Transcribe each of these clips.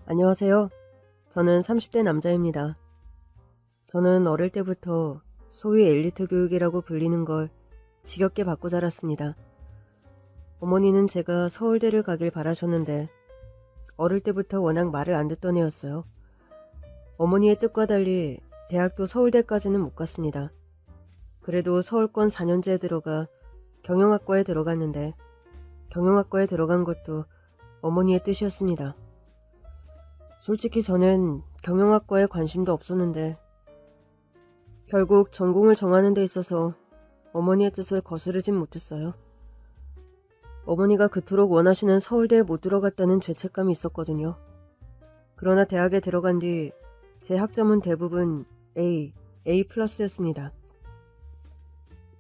안녕하세요. 저는 30대 남자입니다. 저는 어릴 때부터 소위 엘리트 교육이라고 불리는 걸 지겹게 받고 자랐습니다. 어머니는 제가 서울대를 가길 바라셨는데 어릴 때부터 워낙 말을 안 듣던 애였어요. 어머니의 뜻과 달리 대학도 서울대까지는 못 갔습니다. 그래도 서울권 4년제에 들어가 경영학과에 들어갔는데 경영학과에 들어간 것도 어머니의 뜻이었습니다. 솔직히 저는 경영학과에 관심도 없었는데 결국 전공을 정하는 데 있어서 어머니의 뜻을 거스르진 못했어요. 어머니가 그토록 원하시는 서울대에 못 들어갔다는 죄책감이 있었거든요. 그러나 대학에 들어간 뒤 제 학점은 대부분 A+였습니다.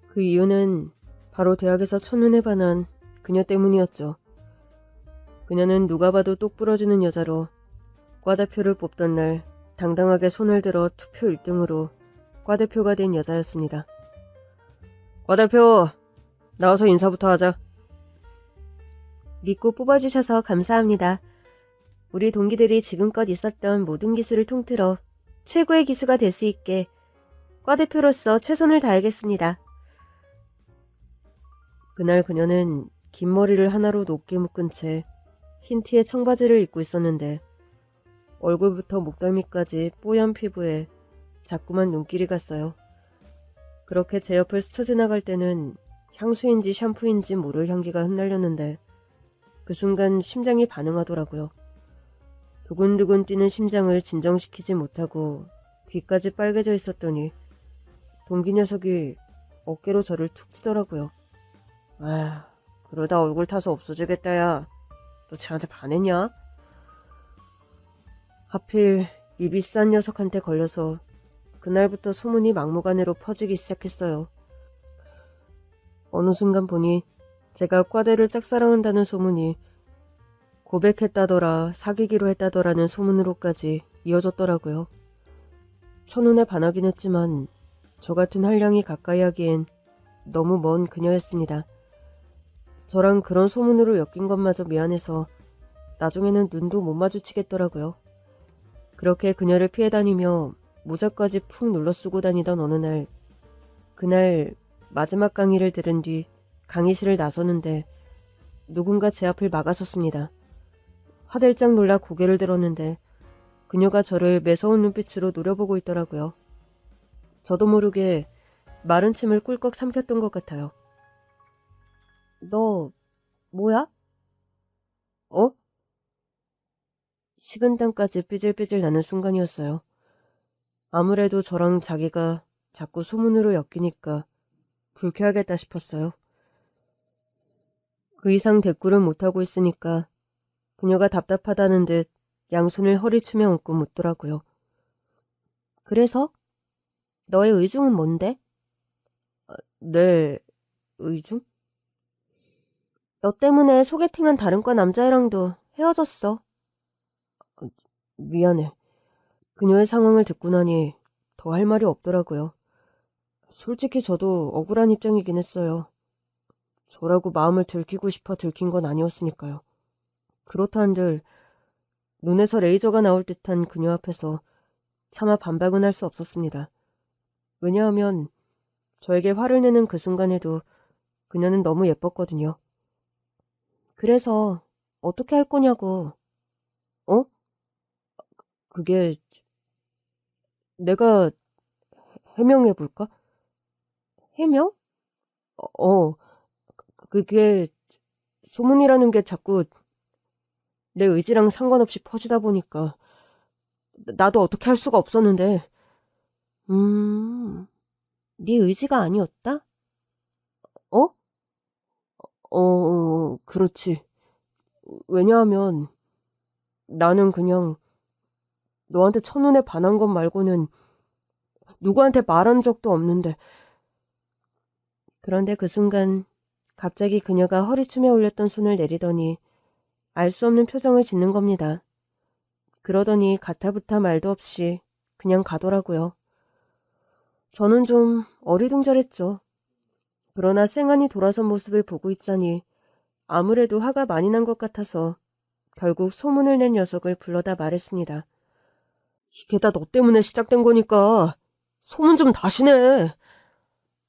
그 이유는 바로 대학에서 첫눈에 반한 그녀 때문이었죠. 그녀는 누가 봐도 똑 부러지는 여자로 과대표를 뽑던 날 당당하게 손을 들어 투표 1등으로 과대표가 된 여자였습니다. 과대표, 나와서 인사부터 하자. 믿고 뽑아주셔서 감사합니다. 우리 동기들이 지금껏 있었던 모든 기술을 통틀어 최고의 기수가 될 수 있게 과대표로서 최선을 다하겠습니다. 그날 그녀는 긴 머리를 하나로 높게 묶은 채 흰 티에 청바지를 입고 있었는데 얼굴부터 목덜미까지 뽀얀 피부에 자꾸만 눈길이 갔어요. 그렇게 제 옆을 스쳐 지나갈 때는 향수인지 샴푸인지 모를 향기가 흩날렸는데 그 순간 심장이 반응하더라고요. 두근두근 뛰는 심장을 진정시키지 못하고 귀까지 빨개져 있었더니 동기 녀석이 어깨로 저를 툭 치더라고요. 아, 그러다 얼굴 타서 없어지겠다 야. 너 쟤한테 반했냐? 하필 이 비싼 녀석한테 걸려서 그날부터 소문이 막무가내로 퍼지기 시작했어요. 어느 순간 보니 제가 과대를 짝사랑한다는 소문이 고백했다더라, 사귀기로 했다더라는 소문으로까지 이어졌더라고요. 첫눈에 반하긴 했지만 저 같은 한량이 가까이 하기엔 너무 먼 그녀였습니다. 저랑 그런 소문으로 엮인 것마저 미안해서 나중에는 눈도 못 마주치겠더라고요. 그렇게 그녀를 피해 다니며 모자까지 푹 눌러 쓰고 다니던 어느 날, 그날 마지막 강의를 들은 뒤 강의실을 나서는데 누군가 제 앞을 막아섰습니다. 화들짝 놀라 고개를 들었는데 그녀가 저를 매서운 눈빛으로 노려보고 있더라고요. 저도 모르게 마른 침을 꿀꺽 삼켰던 것 같아요. 너 뭐야? 어? 식은땀까지 삐질삐질 나는 순간이었어요. 아무래도 저랑 자기가 자꾸 소문으로 엮이니까 불쾌하겠다 싶었어요. 그 이상 대꾸를 못하고 있으니까 그녀가 답답하다는 듯 양손을 허리춤에 얹고 묻더라고요. 그래서? 너의 의중은 뭔데? 내 의중? 너 때문에 소개팅한 다른 과 남자애랑도 헤어졌어. 미안해. 그녀의 상황을 듣고 나니 더 할 말이 없더라고요. 솔직히 저도 억울한 입장이긴 했어요. 저라고 마음을 들키고 싶어 들킨 건 아니었으니까요. 그렇다 한들 눈에서 레이저가 나올 듯한 그녀 앞에서 차마 반박은 할 수 없었습니다. 왜냐하면 저에게 화를 내는 그 순간에도 그녀는 너무 예뻤거든요. 그래서 어떻게 할 거냐고. 어? 그게 내가 해명해볼까? 해명? 그게 소문이라는 게 자꾸 내 의지랑 상관없이 퍼지다 보니까 나도 어떻게 할 수가 없었는데. 네 의지가 아니었다? 어? 그렇지. 왜냐하면 나는 그냥 너한테 첫눈에 반한 것 말고는 누구한테 말한 적도 없는데. 그런데 그 순간 갑자기 그녀가 허리춤에 올렸던 손을 내리더니 알 수 없는 표정을 짓는 겁니다. 그러더니 가타부타 말도 없이 그냥 가더라고요. 저는 좀 어리둥절했죠. 그러나 쌩하니 돌아선 모습을 보고 있자니 아무래도 화가 많이 난 것 같아서 결국 소문을 낸 녀석을 불러다 말했습니다. 이게 다 너 때문에 시작된 거니까 소문 좀 다시 내.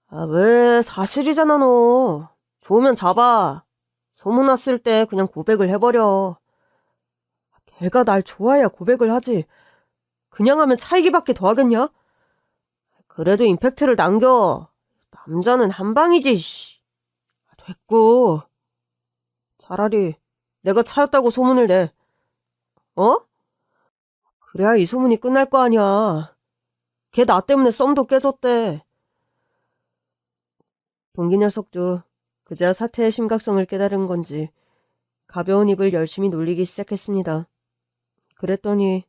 아, 왜 사실이잖아 너. 좋으면 잡아. 소문 났을 때 그냥 고백을 해버려. 걔가 날 좋아해야 고백을 하지. 그냥 하면 차이기밖에 더 하겠냐? 그래도 임팩트를 남겨. 남자는 한 방이지. 씨. 됐고. 차라리 내가 차였다고 소문을 내. 어? 그래야 이 소문이 끝날 거 아니야. 걔 나 때문에 썸도 깨졌대. 동기 녀석도 그제야 사태의 심각성을 깨달은 건지 가벼운 입을 열심히 놀리기 시작했습니다. 그랬더니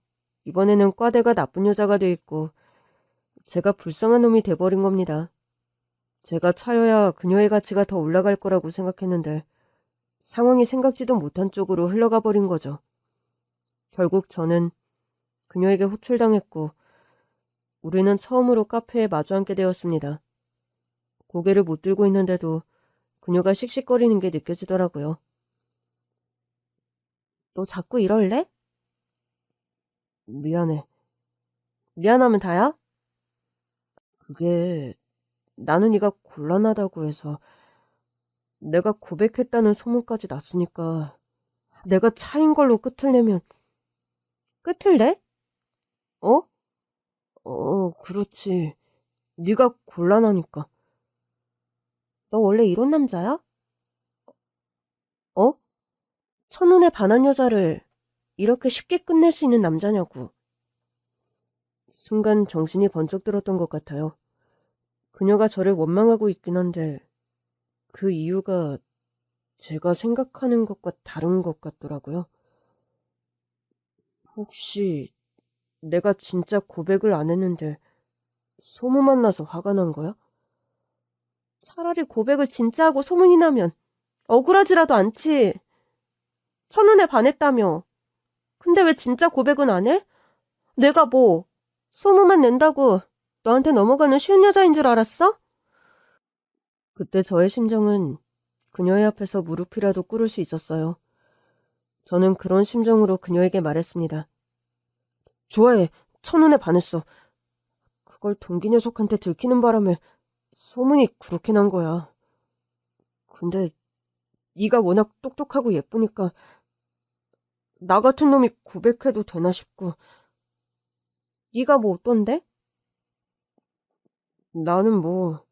이번에는 꽈대가 나쁜 여자가 돼 있고 제가 불쌍한 놈이 돼버린 겁니다. 제가 차여야 그녀의 가치가 더 올라갈 거라고 생각했는데 상황이 생각지도 못한 쪽으로 흘러가 버린 거죠. 결국 저는 그녀에게 호출당했고 우리는 처음으로 카페에 마주 앉게 되었습니다. 고개를 못 들고 있는데도 그녀가 씩씩거리는 게 느껴지더라고요. 너 자꾸 이럴래? 미안해. 미안하면 다야? 그게 나는 네가 곤란하다고 해서 내가 고백했다는 소문까지 났으니까 내가 차인 걸로 끝을 내면 끝을 내? 어? 그렇지. 네가 곤란하니까. 너 원래 이런 남자야? 어? 첫눈에 반한 여자를 이렇게 쉽게 끝낼 수 있는 남자냐고. 순간 정신이 번쩍 들었던 것 같아요. 그녀가 저를 원망하고 있긴 한데 그 이유가 제가 생각하는 것과 다른 것 같더라고요. 혹시 내가 진짜 고백을 안 했는데 소문만 나서 화가 난 거야? 차라리 고백을 진짜 하고 소문이 나면 억울하지라도 않지. 첫눈에 반했다며. 근데 왜 진짜 고백은 안 해? 내가 뭐 소문만 낸다고 너한테 넘어가는 쉬운 여자인 줄 알았어? 그때 저의 심정은 그녀의 앞에서 무릎이라도 꿇을 수 있었어요. 저는 그런 심정으로 그녀에게 말했습니다. 좋아해. 첫눈에 반했어. 그걸 동기 녀석한테 들키는 바람에 소문이 그렇게 난 거야. 근데 네가 워낙 똑똑하고 예쁘니까 나 같은 놈이 고백해도 되나 싶고. 네가 뭐 어떤데? 나는 뭐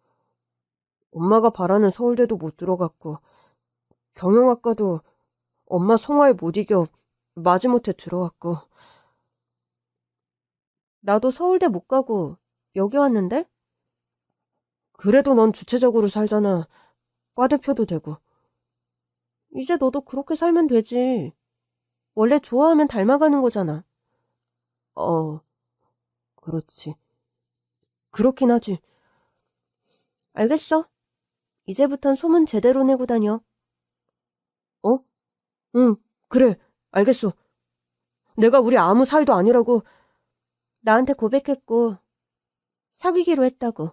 엄마가 바라는 서울대도 못 들어갔고 경영학과도 엄마 성화에 못 이겨 마지못해 들어왔고. 나도 서울대 못 가고 여기 왔는데? 그래도 넌 주체적으로 살잖아. 과대표도 되고. 이제 너도 그렇게 살면 되지. 원래 좋아하면 닮아가는 거잖아. 그렇지. 그렇긴 하지. 알겠어. 이제부턴 소문 제대로 내고 다녀. 어? 응, 그래. 알겠어. 내가 우리 아무 사이도 아니라고. 나한테 고백했고 사귀기로 했다고.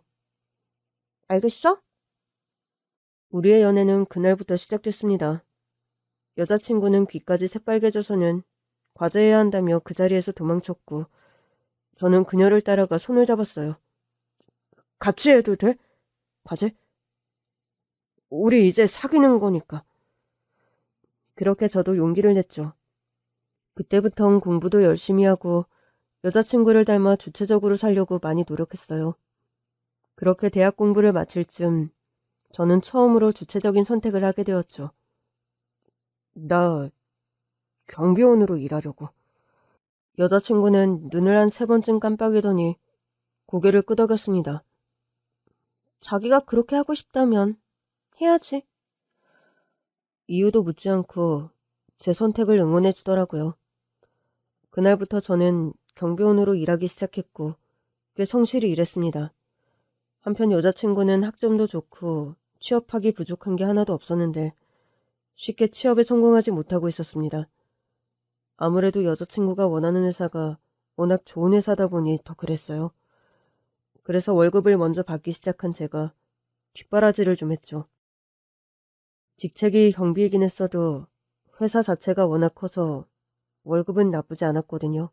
알겠어? 우리의 연애는 그날부터 시작됐습니다. 여자친구는 귀까지 새빨개져서는 과제해야 한다며 그 자리에서 도망쳤고 저는 그녀를 따라가 손을 잡았어요. 같이 해도 돼? 과제? 우리 이제 사귀는 거니까. 그렇게 저도 용기를 냈죠. 그때부턴 공부도 열심히 하고 여자친구를 닮아 주체적으로 살려고 많이 노력했어요. 그렇게 대학 공부를 마칠 쯤 저는 처음으로 주체적인 선택을 하게 되었죠. 나 경비원으로 일하려고. 여자친구는 눈을 한 3번쯤 깜빡이더니 고개를 끄덕였습니다. 자기가 그렇게 하고 싶다면 해야지. 이유도 묻지 않고 제 선택을 응원해 주더라고요. 그날부터 저는 경비원으로 일하기 시작했고 꽤 성실히 일했습니다. 한편 여자친구는 학점도 좋고 취업하기 부족한 게 하나도 없었는데 쉽게 취업에 성공하지 못하고 있었습니다. 아무래도 여자친구가 원하는 회사가 워낙 좋은 회사다 보니 더 그랬어요. 그래서 월급을 먼저 받기 시작한 제가 뒷바라지를 좀 했죠. 직책이 경비이긴 했어도 회사 자체가 워낙 커서 월급은 나쁘지 않았거든요.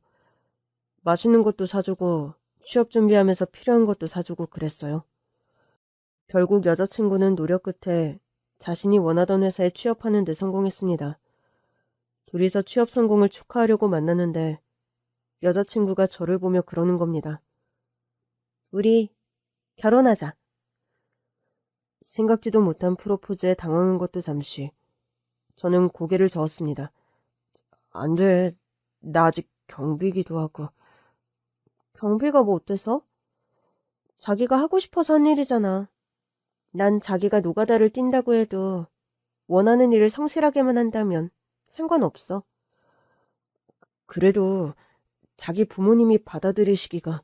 맛있는 것도 사주고 취업 준비하면서 필요한 것도 사주고 그랬어요. 결국 여자친구는 노력 끝에 자신이 원하던 회사에 취업하는 데 성공했습니다. 둘이서 취업 성공을 축하하려고 만났는데 여자친구가 저를 보며 그러는 겁니다. 우리 결혼하자. 생각지도 못한 프로포즈에 당황한 것도 잠시. 저는 고개를 저었습니다. 안 돼. 나 아직 경비기도 하고. 경비가 뭐 어때서? 자기가 하고 싶어서 한 일이잖아. 난 자기가 노가다를 뛴다고 해도 원하는 일을 성실하게만 한다면 상관없어. 그래도 자기 부모님이 받아들이시기가.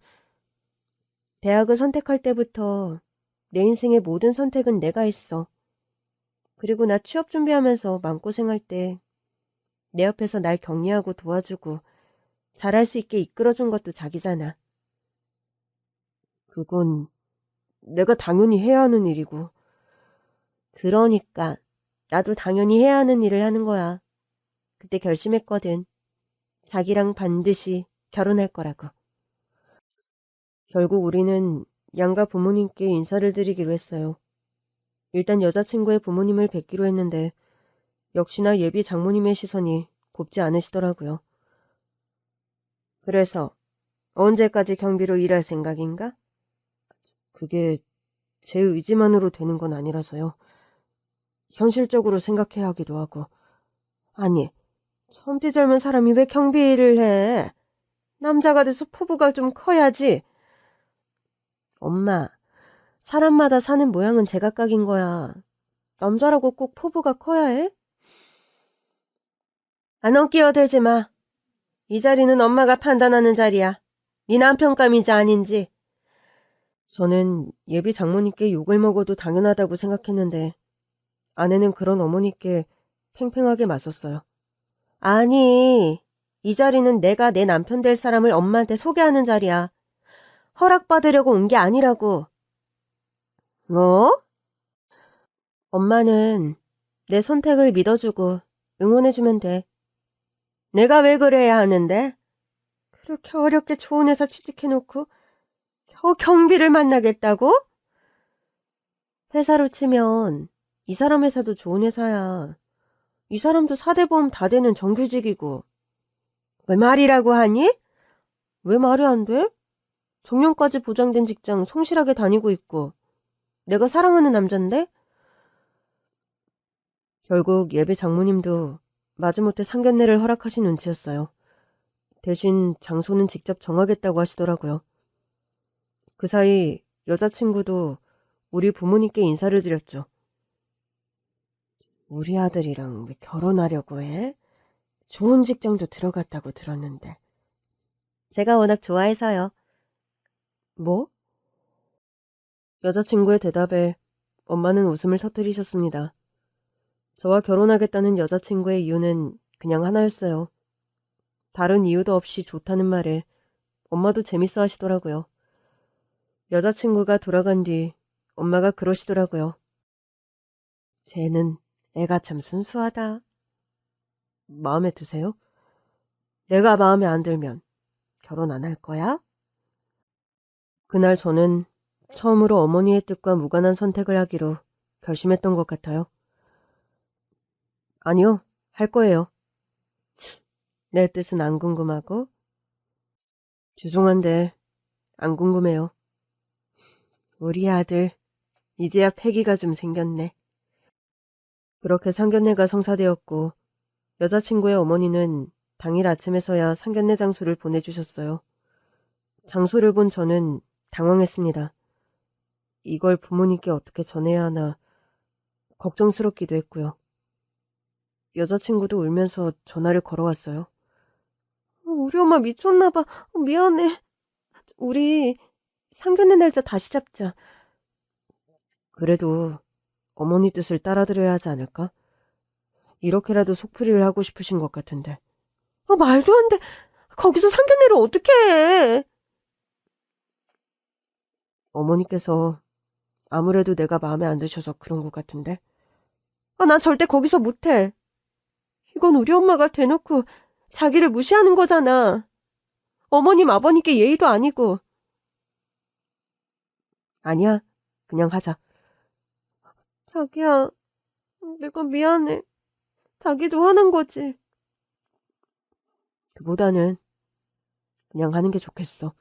대학을 선택할 때부터 내 인생의 모든 선택은 내가 했어. 그리고 나 취업 준비하면서 마음고생할 때 내 옆에서 날 격려하고 도와주고 잘할 수 있게 이끌어준 것도 자기잖아. 그건 내가 당연히 해야 하는 일이고. 그러니까 나도 당연히 해야 하는 일을 하는 거야. 그때 결심했거든. 자기랑 반드시 결혼할 거라고. 결국 우리는 양가 부모님께 인사를 드리기로 했어요. 일단 여자친구의 부모님을 뵙기로 했는데 역시나 예비 장모님의 시선이 곱지 않으시더라고요. 그래서 언제까지 경비로 일할 생각인가? 그게 제 의지만으로 되는 건 아니라서요. 현실적으로 생각해야 하기도 하고. 아니, 젊디 젊은 사람이 왜 경비 일을 해? 남자가 돼서 포부가 좀 커야지. 엄마, 사람마다 사는 모양은 제각각인 거야. 남자라고 꼭 포부가 커야 해? 넌 끼어들지 마. 이 자리는 엄마가 판단하는 자리야. 네 남편감인지 아닌지. 저는 예비 장모님께 욕을 먹어도 당연하다고 생각했는데 아내는 그런 어머니께 팽팽하게 맞섰어요. 아니, 이 자리는 내가 내 남편 될 사람을 엄마한테 소개하는 자리야. 허락받으려고 온 게 아니라고. 뭐? 엄마는 내 선택을 믿어주고 응원해주면 돼. 내가 왜 그래야 하는데? 그렇게 어렵게 좋은 회사 취직해놓고 겨우 경비를 만나겠다고? 회사로 치면 이 사람 회사도 좋은 회사야. 이 사람도 4대 보험 다 되는 정규직이고. 왜 말이라고 하니? 왜 말이 안 돼? 정년까지 보장된 직장 성실하게 다니고 있고 내가 사랑하는 남잔데? 결국 예비 장모님도 마지못해 상견례를 허락하신 눈치였어요. 대신 장소는 직접 정하겠다고 하시더라고요. 그 사이 여자친구도 우리 부모님께 인사를 드렸죠. 우리 아들이랑 왜 결혼하려고 해? 좋은 직장도 들어갔다고 들었는데. 제가 워낙 좋아해서요. 뭐? 여자친구의 대답에 엄마는 웃음을 터뜨리셨습니다. 저와 결혼하겠다는 여자친구의 이유는 그냥 하나였어요. 다른 이유도 없이 좋다는 말에 엄마도 재밌어 하시더라고요. 여자친구가 돌아간 뒤 엄마가 그러시더라고요. 쟤는 애가 참 순수하다. 마음에 드세요? 내가 마음에 안 들면 결혼 안 할 거야? 그날 저는 처음으로 어머니의 뜻과 무관한 선택을 하기로 결심했던 것 같아요. 아니요, 할 거예요. 내 뜻은 안 궁금하고? 죄송한데 안 궁금해요. 우리 아들 이제야 패기가 좀 생겼네. 그렇게 상견례가 성사되었고 여자친구의 어머니는 당일 아침에서야 상견례 장소를 보내주셨어요. 장소를 본 저는 당황했습니다. 이걸 부모님께 어떻게 전해야 하나 걱정스럽기도 했고요. 여자친구도 울면서 전화를 걸어왔어요. 우리 엄마 미쳤나 봐. 미안해. 우리 상견례 날짜 다시 잡자. 그래도 어머니 뜻을 따라드려야 하지 않을까? 이렇게라도 속풀이를 하고 싶으신 것 같은데. 말도 안 돼. 거기서 상견례를 어떻게 해? 어머니께서 아무래도 내가 마음에 안 드셔서 그런 것 같은데. 난 절대 거기서 못해. 이건 우리 엄마가 대놓고 자기를 무시하는 거잖아. 어머님, 아버님께 예의도 아니고. 아니야, 그냥 하자. 자기야, 내가 미안해. 자기도 화난 거지. 그보다는 그냥 하는 게 좋겠어.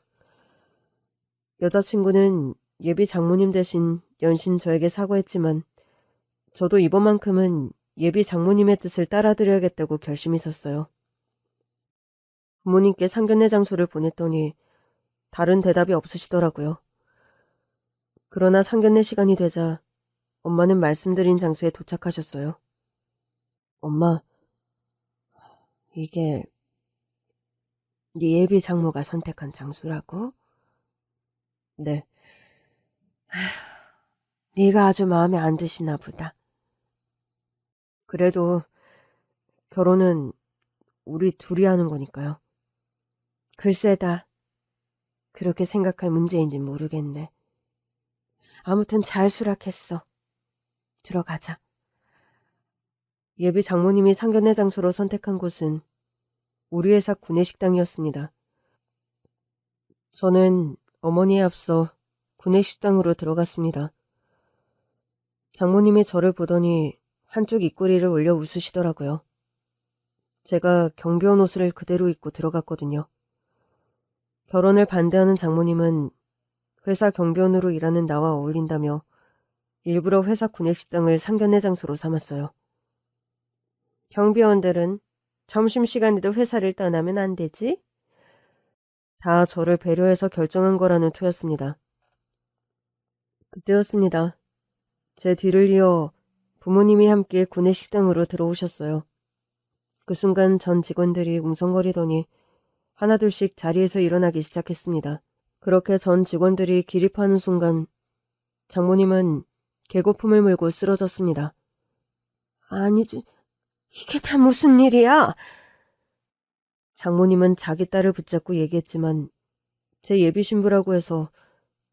여자친구는 예비 장모님 대신 연신 저에게 사과했지만 저도 이번만큼은 예비 장모님의 뜻을 따라드려야겠다고 결심이 섰어요. 부모님께 상견례 장소를 보냈더니 다른 대답이 없으시더라고요. 그러나 상견례 시간이 되자 엄마는 말씀드린 장소에 도착하셨어요. 엄마, 이게 네 예비 장모가 선택한 장소라고? 네. 네가 아주 마음에 안 드시나 보다. 그래도 결혼은 우리 둘이 하는 거니까요. 글쎄다. 그렇게 생각할 문제인지 모르겠네. 아무튼 잘 수락했어. 들어가자. 예비 장모님이 상견례 장소로 선택한 곳은 우리 회사 구내식당이었습니다. 저는 어머니에 앞서 구내식당으로 들어갔습니다. 장모님이 저를 보더니 한쪽 입꼬리를 올려 웃으시더라고요. 제가 경비원 옷을 그대로 입고 들어갔거든요. 결혼을 반대하는 장모님은 회사 경비원으로 일하는 나와 어울린다며 일부러 회사 구내식당을 상견례 장소로 삼았어요. 경비원들은 점심시간에도 회사를 떠나면 안 되지? 다 저를 배려해서 결정한 거라는 토였습니다. 그때였습니다. 제 뒤를 이어 부모님이 함께 구내식당으로 들어오셨어요. 그 순간 전 직원들이 웅성거리더니 하나둘씩 자리에서 일어나기 시작했습니다. 그렇게 전 직원들이 기립하는 순간 장모님은 개고품을 물고 쓰러졌습니다. 아니지, 이게 다 무슨 일이야? 장모님은 자기 딸을 붙잡고 얘기했지만 제 예비 신부라고 해서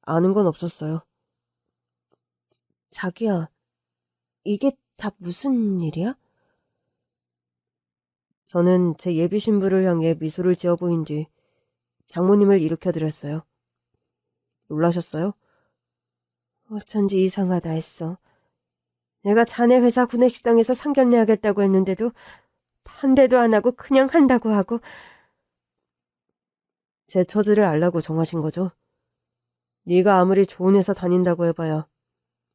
아는 건 없었어요. 자기야, 이게 다 무슨 일이야? 저는 제 예비 신부를 향해 미소를 지어 보인 뒤 장모님을 일으켜드렸어요. 놀라셨어요? 어쩐지 이상하다 했어. 내가 자네 회사 구내식당에서 상견례하겠다고 했는데도 반대도 안 하고 그냥 한다고 하고. 제 처지를 알라고 정하신 거죠? 네가 아무리 좋은 회사 다닌다고 해봐야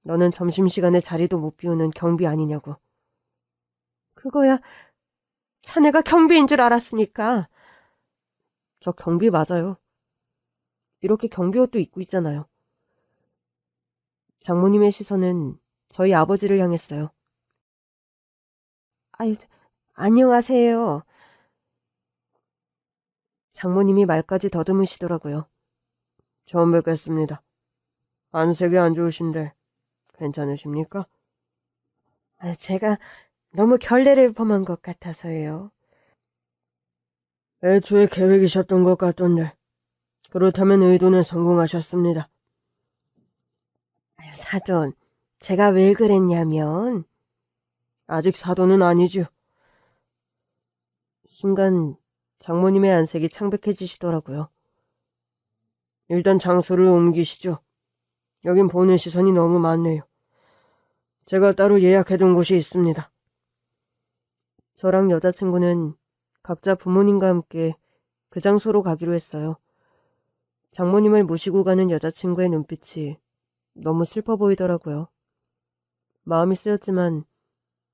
너는 점심시간에 자리도 못 비우는 경비 아니냐고. 그거야 자네가 경비인 줄 알았으니까. 저 경비 맞아요. 이렇게 경비 옷도 입고 있잖아요. 장모님의 시선은 저희 아버지를 향했어요. 아유, 안녕하세요. 장모님이 말까지 더듬으시더라고요. 처음 뵙겠습니다. 안색이 안 좋으신데 괜찮으십니까? 제가 너무 결례를 범한 것 같아서요. 애초에 계획이셨던 것 같던데 그렇다면 의도는 성공하셨습니다. 사돈, 제가 왜 그랬냐면 아직 사돈은 아니죠. 순간 장모님의 안색이 창백해지시더라고요. 일단 장소를 옮기시죠. 여긴 보는 시선이 너무 많네요. 제가 따로 예약해둔 곳이 있습니다. 저랑 여자친구는 각자 부모님과 함께 그 장소로 가기로 했어요. 장모님을 모시고 가는 여자친구의 눈빛이 너무 슬퍼 보이더라고요. 마음이 쓰였지만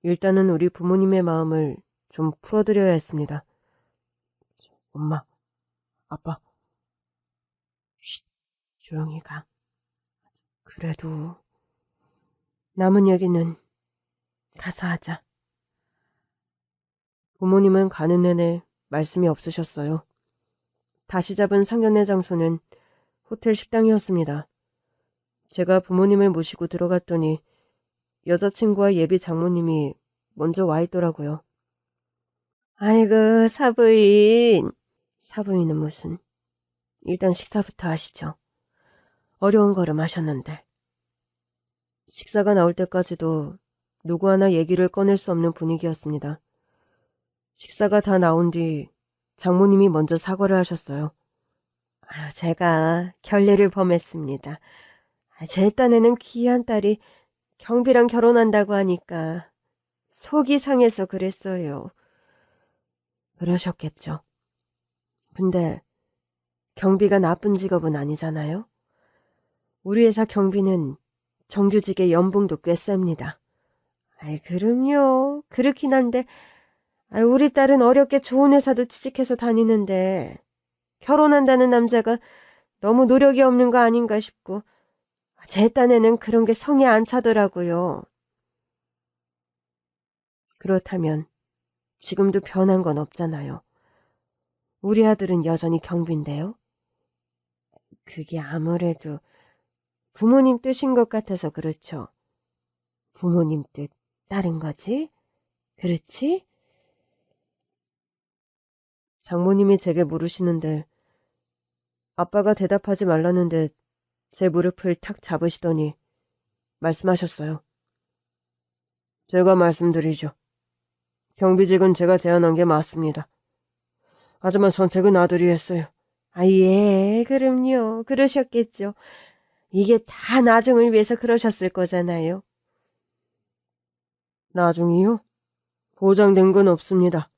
일단은 우리 부모님의 마음을 좀 풀어드려야 했습니다. 엄마, 아빠, 쉿, 조용히 가. 그래도 남은 얘기는 가서 하자. 부모님은 가는 내내 말씀이 없으셨어요. 다시 잡은 상견례 장소는 호텔 식당이었습니다. 제가 부모님을 모시고 들어갔더니 여자친구와 예비 장모님이 먼저 와 있더라고요. 아이고, 사부인. 사부인은 무슨. 일단 식사부터 하시죠. 어려운 걸음 하셨는데. 식사가 나올 때까지도 누구 하나 얘기를 꺼낼 수 없는 분위기였습니다. 식사가 다 나온 뒤 장모님이 먼저 사과를 하셨어요. 제가 결례를 범했습니다. 제 딴에는 귀한 딸이 경비랑 결혼한다고 하니까 속이 상해서 그랬어요. 그러셨겠죠. 근데 경비가 나쁜 직업은 아니잖아요. 우리 회사 경비는 정규직의 연봉도 꽤 셉니다. 그럼요. 그렇긴 한데 우리 딸은 어렵게 좋은 회사도 취직해서 다니는데 결혼한다는 남자가 너무 노력이 없는 거 아닌가 싶고 제 딴에는 그런 게 성에 안 차더라고요. 그렇다면 지금도 변한 건 없잖아요. 우리 아들은 여전히 경비인데요. 그게 아무래도 부모님 뜻인 것 같아서 그렇죠. 부모님 뜻 따른 거지? 그렇지? 장모님이 제게 물으시는데 아빠가 대답하지 말라는데 제 무릎을 탁 잡으시더니 말씀하셨어요. 제가 말씀드리죠. 경비직은 제가 제안한 게 맞습니다. 하지만 선택은 아들이 했어요. 예, 그럼요. 그러셨겠죠. 이게 다 나중을 위해서 그러셨을 거잖아요. 나중이요? 보장된 건 없습니다.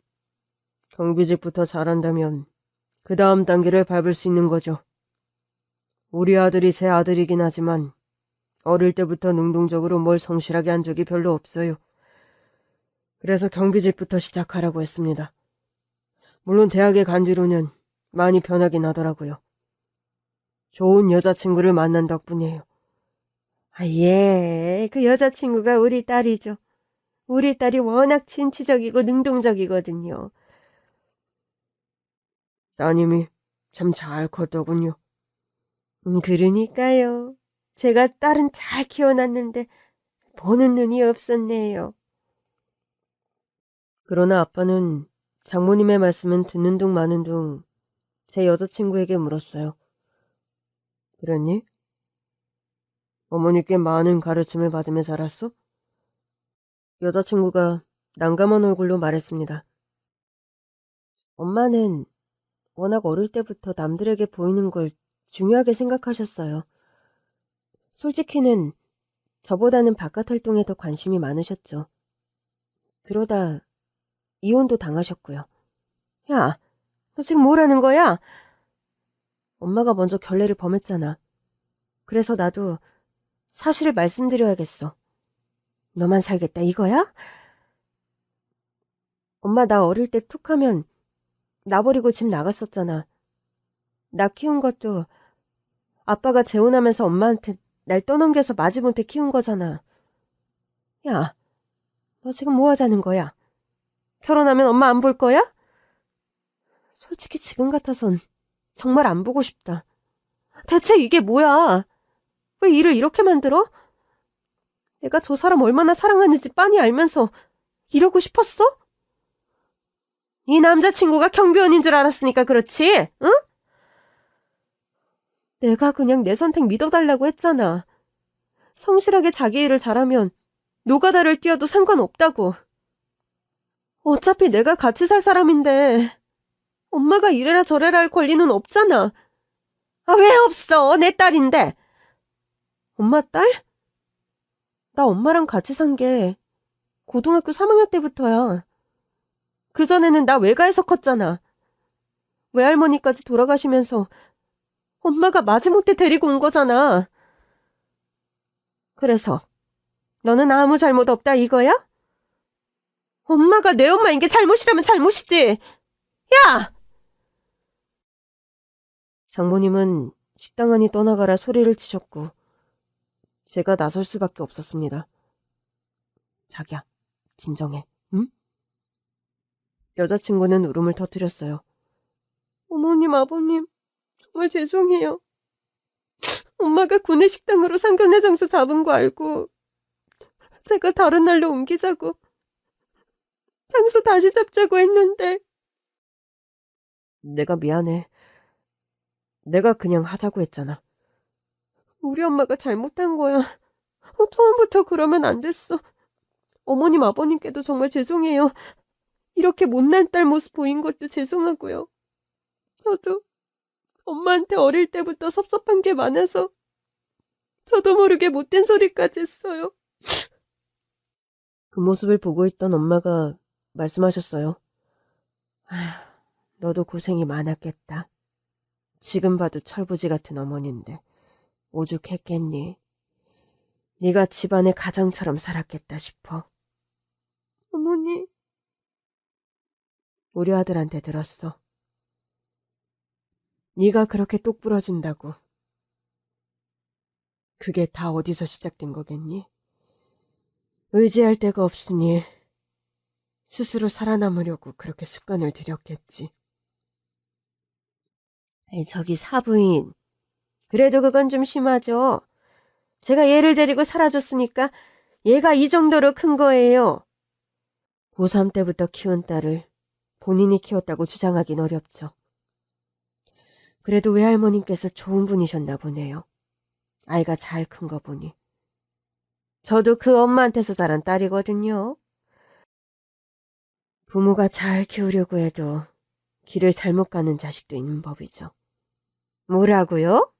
경비직부터 잘한다면 그 다음 단계를 밟을 수 있는 거죠. 우리 아들이 제 아들이긴 하지만 어릴 때부터 능동적으로 뭘 성실하게 한 적이 별로 없어요. 그래서 경비직부터 시작하라고 했습니다. 물론 대학에 간 뒤로는 많이 변하긴 하더라고요. 좋은 여자친구를 만난 덕분이에요. 예, 그 여자친구가 우리 딸이죠. 우리 딸이 워낙 진취적이고 능동적이거든요. 따님이 참 잘 컸더군요. 그러니까요. 제가 딸은 잘 키워놨는데 보는 눈이 없었네요. 그러나 아빠는 장모님의 말씀은 듣는 둥 마는 둥 제 여자친구에게 물었어요. 그랬니? 어머니께 많은 가르침을 받으며 자랐어? 여자친구가 난감한 얼굴로 말했습니다. 엄마는 워낙 어릴 때부터 남들에게 보이는 걸 중요하게 생각하셨어요. 솔직히는 저보다는 바깥 활동에 더 관심이 많으셨죠. 그러다 이혼도 당하셨고요. 야, 너 지금 뭐라는 거야? 엄마가 먼저 결례를 범했잖아. 그래서 나도 사실을 말씀드려야겠어. 너만 살겠다 이거야? 엄마 나 어릴 때 툭 하면 나 버리고 집 나갔었잖아. 나 키운 것도 아빠가 재혼하면서 엄마한테 날 떠넘겨서 마지못해 키운 거잖아. 야, 너 지금 뭐 하자는 거야? 결혼하면 엄마 안 볼 거야? 솔직히 지금 같아선 정말 안 보고 싶다. 대체 이게 뭐야? 왜 일을 이렇게 만들어? 내가 저 사람 얼마나 사랑하는지 빤히 알면서 이러고 싶었어? 이 남자친구가 경비원인 줄 알았으니까 그렇지, 응? 내가 그냥 내 선택 믿어달라고 했잖아. 성실하게 자기 일을 잘하면 노가다를 뛰어도 상관없다고. 어차피 내가 같이 살 사람인데 엄마가 이래라 저래라 할 권리는 없잖아. 왜 없어? 내 딸인데. 엄마 딸? 나 엄마랑 같이 산 게 고등학교 3학년 때부터야. 그전에는 나 외가에서 컸잖아. 외할머니까지 돌아가시면서 엄마가 마지못해 데리고 온 거잖아. 그래서 너는 아무 잘못 없다 이거야? 엄마가 내 엄마인 게 잘못이라면 잘못이지. 야! 장모님은 식당 안이 떠나가라 소리를 치셨고 제가 나설 수밖에 없었습니다. 자기야, 진정해, 응? 여자친구는 울음을 터뜨렸어요. 어머님, 아버님, 정말 죄송해요. 엄마가 구내식당으로 상견례 장소 잡은 거 알고 제가 다른 날로 옮기자고 장소 다시 잡자고 했는데 내가 미안해. 내가 그냥 하자고 했잖아. 우리 엄마가 잘못한 거야. 처음부터 그러면 안 됐어. 어머님, 아버님께도 정말 죄송해요. 이렇게 못난 딸 모습 보인 것도 죄송하고요. 저도 엄마한테 어릴 때부터 섭섭한 게 많아서 저도 모르게 못된 소리까지 했어요. 그 모습을 보고 있던 엄마가 말씀하셨어요. 아휴, 너도 고생이 많았겠다. 지금 봐도 철부지 같은 어머니인데 오죽했겠니? 네가 집안의 가장처럼 살았겠다 싶어. 어머니. 우리 아들한테 들었어. 네가 그렇게 똑 부러진다고. 그게 다 어디서 시작된 거겠니? 의지할 데가 없으니 스스로 살아남으려고 그렇게 습관을 들였겠지. 저기 사부인. 그래도 그건 좀 심하죠. 제가 얘를 데리고 살아줬으니까 얘가 이 정도로 큰 거예요. 고3 때부터 키운 딸을 본인이 키웠다고 주장하긴 어렵죠. 그래도 외할머님께서 좋은 분이셨나 보네요. 아이가 잘 큰 거 보니. 저도 그 엄마한테서 자란 딸이거든요. 부모가 잘 키우려고 해도 길을 잘못 가는 자식도 있는 법이죠. 뭐라고요?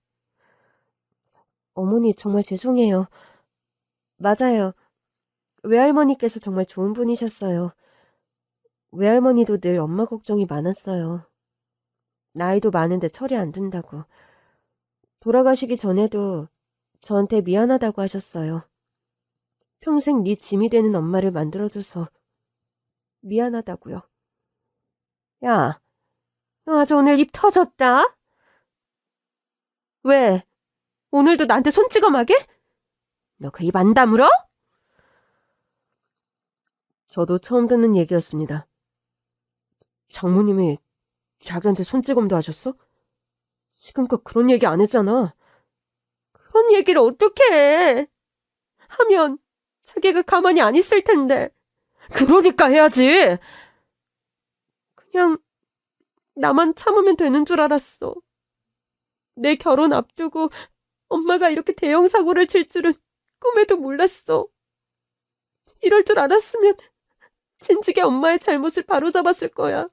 어머니 정말 죄송해요. 맞아요. 외할머니께서 정말 좋은 분이셨어요. 외할머니도 늘 엄마 걱정이 많았어요. 나이도 많은데 철이 안 든다고. 돌아가시기 전에도 저한테 미안하다고 하셨어요. 평생 네 짐이 되는 엄마를 만들어줘서 미안하다고요. 야, 너 아주 오늘 입 터졌다? 왜? 오늘도 나한테 손찌검하게? 너 그 입 안 다물어? 저도 처음 듣는 얘기였습니다. 장모님이 자기한테 손찌검도 하셨어? 지금껏 그런 얘기 안 했잖아. 그런 얘기를 어떻게 해? 하면 자기가 가만히 안 있을 텐데. 그러니까 해야지. 그냥 나만 참으면 되는 줄 알았어. 내 결혼 앞두고 엄마가 이렇게 대형 사고를 칠 줄은 꿈에도 몰랐어. 이럴 줄 알았으면 진즉에 엄마의 잘못을 바로잡았을 거야.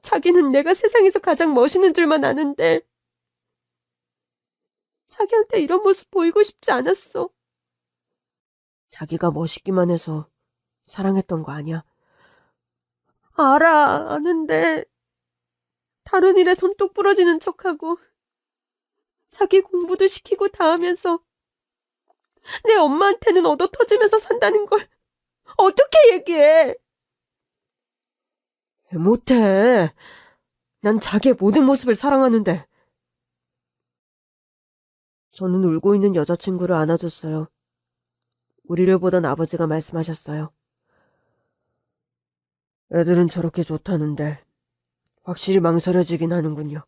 자기는 내가 세상에서 가장 멋있는 줄만 아는데 자기한테 이런 모습 보이고 싶지 않았어. 자기가 멋있기만 해서 사랑했던 거 아니야? 알아, 아는데 다른 일에 손톱 부러지는 척하고 자기 공부도 시키고 다 하면서 내 엄마한테는 얻어터지면서 산다는 걸 어떻게 얘기해? 못해. 난 자기의 모든 모습을 사랑하는데. 저는 울고 있는 여자친구를 안아줬어요. 우리를 보던 아버지가 말씀하셨어요. 애들은 저렇게 좋다는데 확실히 망설여지긴 하는군요.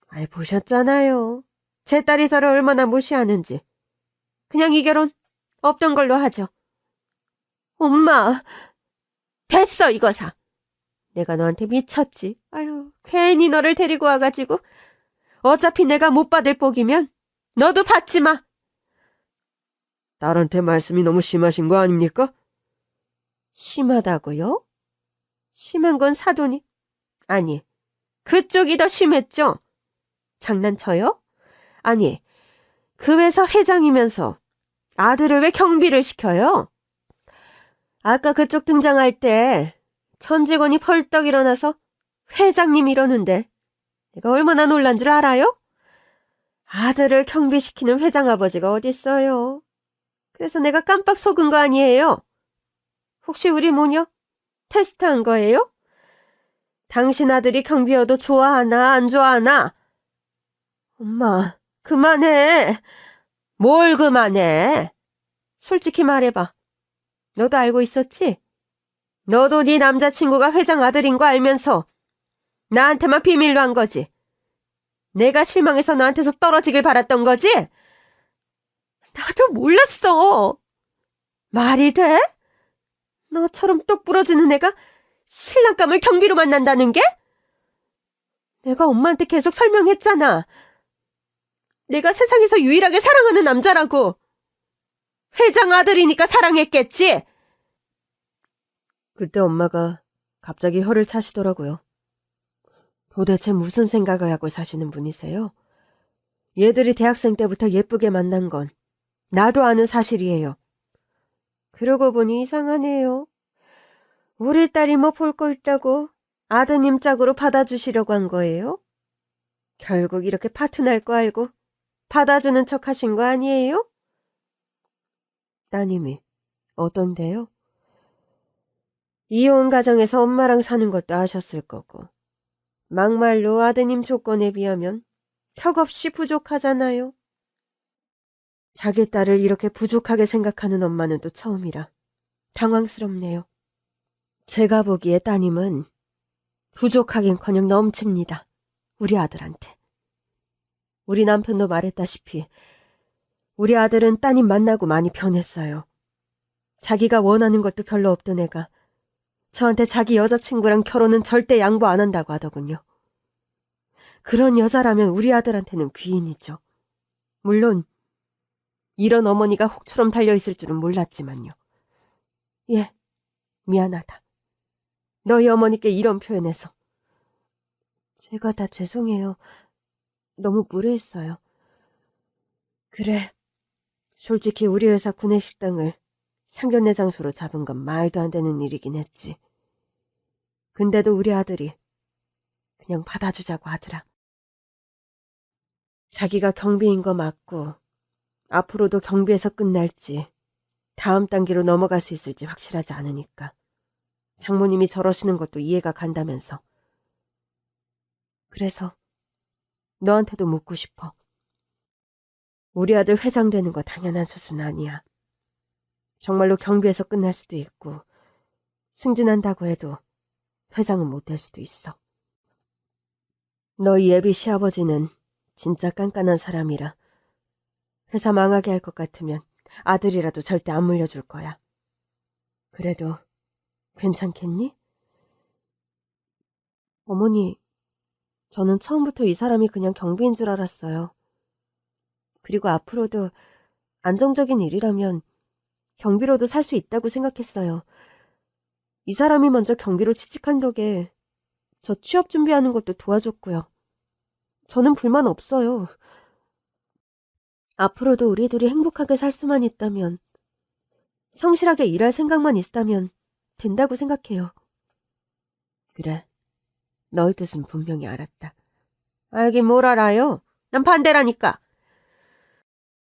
아이, 보셨잖아요. 제 딸이 저를 얼마나 무시하는지. 그냥 이 결혼 없던 걸로 하죠. 엄마, 됐어 이거사. 내가 너한테 미쳤지. 아유, 괜히 너를 데리고 와가지고. 어차피 내가 못 받을 복이면 너도 받지 마. 딸한테 말씀이 너무 심하신 거 아닙니까? 심하다고요? 심한 건 사돈이. 아니, 그쪽이 더 심했죠. 장난쳐요? 아니, 그 회사 회장이면서 아들을 왜 경비를 시켜요? 아까 그쪽 등장할 때 전 직원이 펄떡 일어나서 회장님 이러는데 내가 얼마나 놀란 줄 알아요? 아들을 경비시키는 회장 아버지가 어딨어요. 그래서 내가 깜빡 속은 거 아니에요? 혹시 우리 모녀 테스트한 거예요? 당신 아들이 경비여도 좋아하나 안 좋아하나? 엄마, 그만해. 뭘 그만해? 솔직히 말해봐. 너도 알고 있었지? 너도 네 남자친구가 회장 아들인 거 알면서 나한테만 비밀로 한 거지. 내가 실망해서 너한테서 떨어지길 바랐던 거지? 나도 몰랐어. 말이 돼? 너처럼 똑 부러지는 애가 신랑감을 경비로 만난다는 게? 내가 엄마한테 계속 설명했잖아. 내가 세상에서 유일하게 사랑하는 남자라고. 회장 아들이니까 사랑했겠지? 그때 엄마가 갑자기 혀를 차시더라고요. 도대체 무슨 생각을 하고 사시는 분이세요? 얘들이 대학생 때부터 예쁘게 만난 건 나도 아는 사실이에요. 그러고 보니 이상하네요. 우리 딸이 뭐 볼 거 있다고 아드님 짝으로 받아주시려고 한 거예요? 결국 이렇게 파투날 거 알고 받아주는 척 하신 거 아니에요? 따님이 어떤데요? 이혼 가정에서 엄마랑 사는 것도 아셨을 거고 막말로 아드님 조건에 비하면 턱없이 부족하잖아요. 자기 딸을 이렇게 부족하게 생각하는 엄마는 또 처음이라 당황스럽네요. 제가 보기에 따님은 부족하긴커녕 넘칩니다. 우리 아들한테. 우리 남편도 말했다시피 우리 아들은 따님 만나고 많이 변했어요. 자기가 원하는 것도 별로 없던 애가 저한테 자기 여자친구랑 결혼은 절대 양보 안 한다고 하더군요. 그런 여자라면 우리 아들한테는 귀인이죠. 물론 이런 어머니가 혹처럼 달려있을 줄은 몰랐지만요. 예, 미안하다. 너희 어머니께 이런 표현해서. 제가 다 죄송해요. 너무 무례했어요. 그래, 솔직히 우리 회사 구내식당을 상견례 장소로 잡은 건 말도 안 되는 일이긴 했지. 근데도 우리 아들이 그냥 받아주자고 하더라. 자기가 경비인 거 맞고 앞으로도 경비에서 끝날지 다음 단계로 넘어갈 수 있을지 확실하지 않으니까 장모님이 저러시는 것도 이해가 간다면서. 그래서 너한테도 묻고 싶어. 우리 아들 회장 되는 거 당연한 수순 아니야. 정말로 경비에서 끝날 수도 있고 승진한다고 해도 회장은 못 될 수도 있어. 너희 예비 시아버지는 진짜 깐깐한 사람이라 회사 망하게 할 것 같으면 아들이라도 절대 안 물려줄 거야. 그래도 괜찮겠니? 어머니, 저는 처음부터 이 사람이 그냥 경비인 줄 알았어요. 그리고 앞으로도 안정적인 일이라면 경비로도 살 수 있다고 생각했어요. 이 사람이 먼저 경비로 취직한 덕에 저 취업 준비하는 것도 도와줬고요. 저는 불만 없어요. 앞으로도 우리 둘이 행복하게 살 수만 있다면, 성실하게 일할 생각만 있다면 된다고 생각해요. 그래, 너의 뜻은 분명히 알았다. 알긴 뭘 알아요? 난 반대라니까.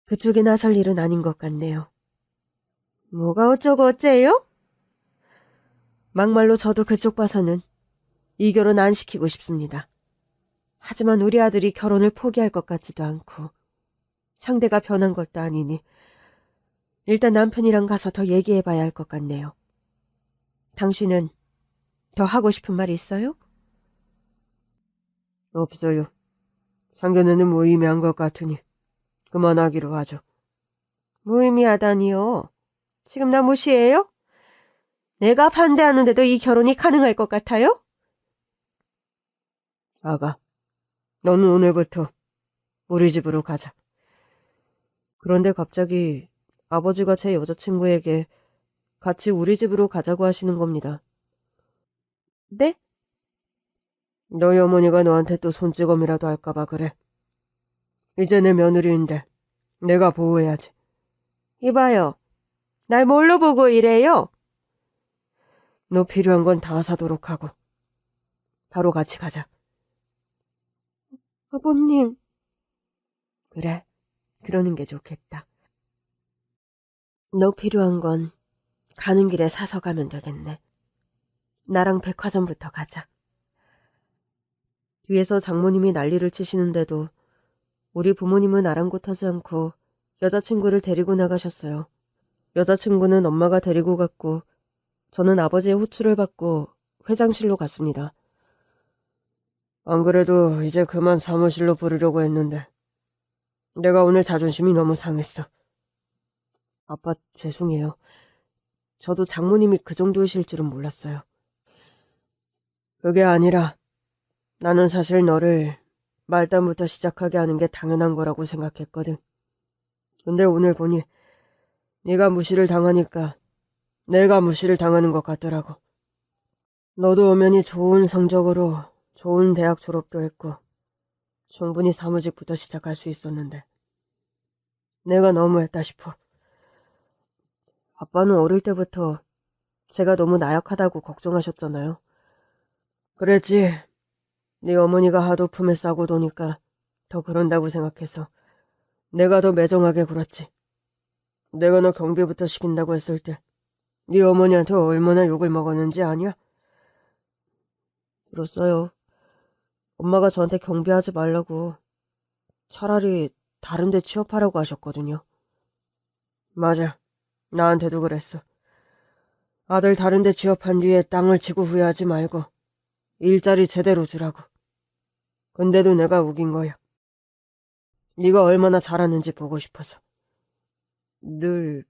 그쪽이 나설 일은 아닌 것 같네요. 뭐가 어쩌고 어째요? 막말로 저도 그쪽 봐서는 이 결혼 안 시키고 싶습니다. 하지만 우리 아들이 결혼을 포기할 것 같지도 않고 상대가 변한 것도 아니니 일단 남편이랑 가서 더 얘기해봐야 할 것 같네요. 당신은 더 하고 싶은 말 있어요? 없어요. 상견례는 무의미한 것 같으니 그만하기로 하죠. 무의미하다니요? 지금 나 무시해요? 내가 반대하는데도 이 결혼이 가능할 것 같아요? 아가, 너는 오늘부터 우리 집으로 가자. 그런데 갑자기 아버지가 제 여자친구에게 같이 우리 집으로 가자고 하시는 겁니다. 네? 너희 어머니가 너한테 또 손찌검이라도 할까봐 그래. 이제 내 며느리인데 내가 보호해야지. 이봐요. 날 뭘로 보고 이래요? 너 필요한 건 다 사도록 하고 바로 같이 가자. 아버님. 그래, 그러는 게 좋겠다. 너 필요한 건 가는 길에 사서 가면 되겠네. 나랑 백화점부터 가자. 뒤에서 장모님이 난리를 치시는데도 우리 부모님은 아랑곳하지 않고 여자친구를 데리고 나가셨어요. 여자친구는 엄마가 데리고 갔고 저는 아버지의 호출을 받고 회장실로 갔습니다. 안 그래도 이제 그만 사무실로 부르려고 했는데 내가 오늘 자존심이 너무 상했어. 아빠 죄송해요. 저도 장모님이 그 정도이실 줄은 몰랐어요. 그게 아니라 나는 사실 너를 말단부터 시작하게 하는 게 당연한 거라고 생각했거든. 근데 오늘 보니 네가 무시를 당하니까 내가 무시를 당하는 것 같더라고. 너도 엄연히 좋은 성적으로 좋은 대학 졸업도 했고 충분히 사무직부터 시작할 수 있었는데 내가 너무했다 싶어. 아빠는 어릴 때부터 제가 너무 나약하다고 걱정하셨잖아요. 그랬지. 네 어머니가 하도 품에 싸고 도니까 더 그런다고 생각해서 내가 더 매정하게 굴었지. 내가 너 경비부터 시킨다고 했을 때 네 어머니한테 얼마나 욕을 먹었는지 아냐? 들었어요. 엄마가 저한테 경비하지 말라고 차라리 다른 데 취업하라고 하셨거든요. 맞아. 나한테도 그랬어. 아들 다른 데 취업한 뒤에 땅을 치고 후회하지 말고 일자리 제대로 주라고. 근데도 내가 우긴 거야. 네가 얼마나 잘하는지 보고 싶어서. 늘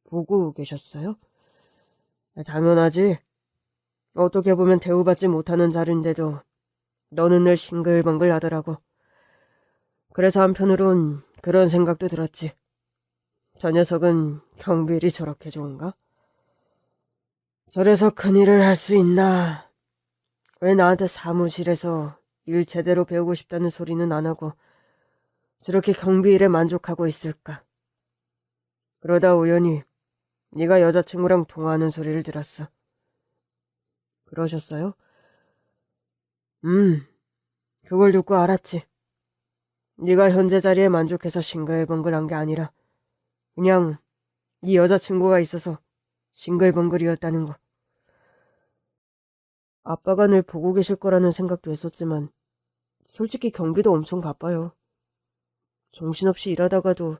보고 계셨어요? 당연하지. 어떻게 보면 대우받지 못하는 자리인데도 너는 늘 싱글벙글 하더라고. 그래서 한편으론 그런 생각도 들었지. 저 녀석은 경비일이 저렇게 좋은가? 저래서 큰일을 할 수 있나? 왜 나한테 사무실에서 일 제대로 배우고 싶다는 소리는 안 하고 저렇게 경비일에 만족하고 있을까? 그러다 우연히 네가 여자친구랑 통화하는 소리를 들었어. 그러셨어요? 그걸 듣고 알았지. 네가 현재 자리에 만족해서 싱글벙글한 게 아니라 그냥 네 여자친구가 있어서 싱글벙글이었다는 거. 아빠가 늘 보고 계실 거라는 생각도 했었지만 솔직히 경비도 엄청 바빠요. 정신없이 일하다가도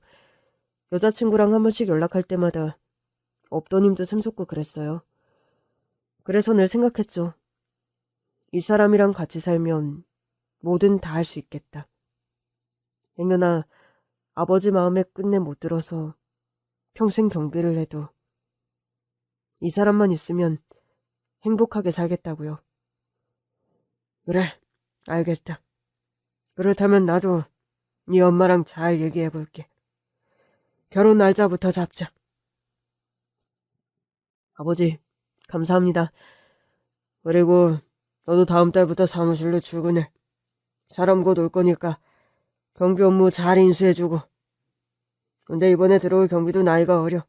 여자친구랑 한 번씩 연락할 때마다 없던 힘도 샘솟고 그랬어요. 그래서 늘 생각했죠. 이 사람이랑 같이 살면 뭐든 다 할 수 있겠다. 행여나 아버지 마음에 끝내 못 들어서 평생 경비를 해도 이 사람만 있으면 행복하게 살겠다고요. 그래, 알겠다. 그렇다면 나도 네 엄마랑 잘 얘기해볼게. 결혼 날짜부터 잡자. 아버지, 감사합니다. 그리고 너도 다음 달부터 사무실로 출근해. 사람 곧 올 거니까 경비 업무 잘 인수해주고. 근데 이번에 들어올 경비도 나이가 어려.